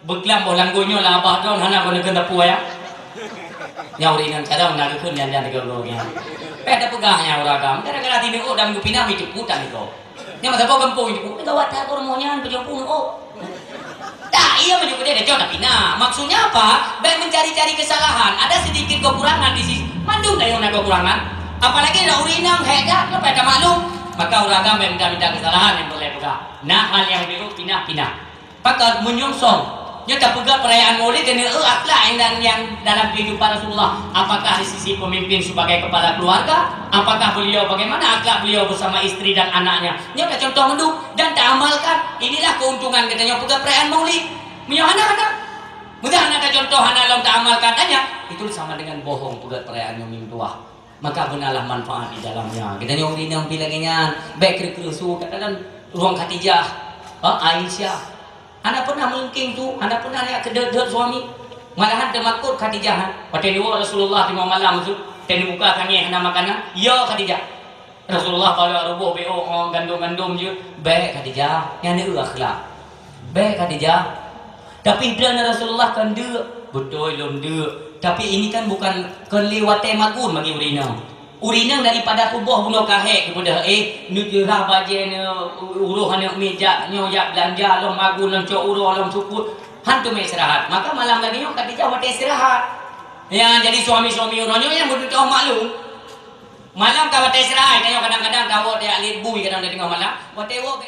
Beklam bolang gonyo lah abah don hana guna kena pu ya. Nya urinang kadang nak keun jangan digolongnya. Ada pegahnya uragam. Gara-gara tini dan gupina mi ceputan itu. Nya masa kau gempung itu. Gawat tak kau monya penjempung Tak, iya menyebut dia jauh tapi maksudnya apa? Baik mencari-cari kesalahan. Ada sedikit kekurangan di sisi. Mandung dah yang ada kekurangan. Apalagi ada urinang hebat kepada maklum. Maka uragam baik minta kesalahan yang boleh pegah. Nah hal yang biru pindah. Maka menyongsong. Dia tak pegang perayaan Maulid dan akhlak yang dalam kehidupan Rasulullah. Apakah di sisi pemimpin sebagai kepala keluarga? Apakah beliau bagaimana akhlak beliau bersama istri dan anaknya? Dia ada contoh mendung dan tak amalkan. Inilah keuntungan katanya pegang perayaan Maulid. Punya anak-anak. Mudah ada contoh anak long tak amalkan tanya. Itu sama dengan bohong pegang perayaan yang tua. Maka benarlah manfaat di dalamnya. Kita nyori yang bilangnya baik kerusu katakan ruang Khadijah, Aisyah. Anak pernah melengking tu, anak pernah nak kedek suami. Malahan termakut Khadijah. Pada dua Rasulullah di malam tu, tadi buka kami nak makanan. Ya Khadijah. Rasulullah kalau rubuh beo gandum-gandum je, baik Khadijah. Yang ni akhlak. Baik Khadijah. Tapi dan Rasulullah kan dia betul lom dia. Tapi ini kan bukan kelewatan magun bagi urinang daripada tubuh bunuh kahek kepada nutira bajen uruh anak meja nyoyak belanja lom magun lom cok uruh lom sukut hantu mai istirahat. Maka malam lagi nyok Khadijah wate istirahat. Ya jadi suami-suami orangnya yang betul maklum. Malam kau wate istirahat, kadang-kadang kau dia alit bui kadang-kadang malam. Wate wo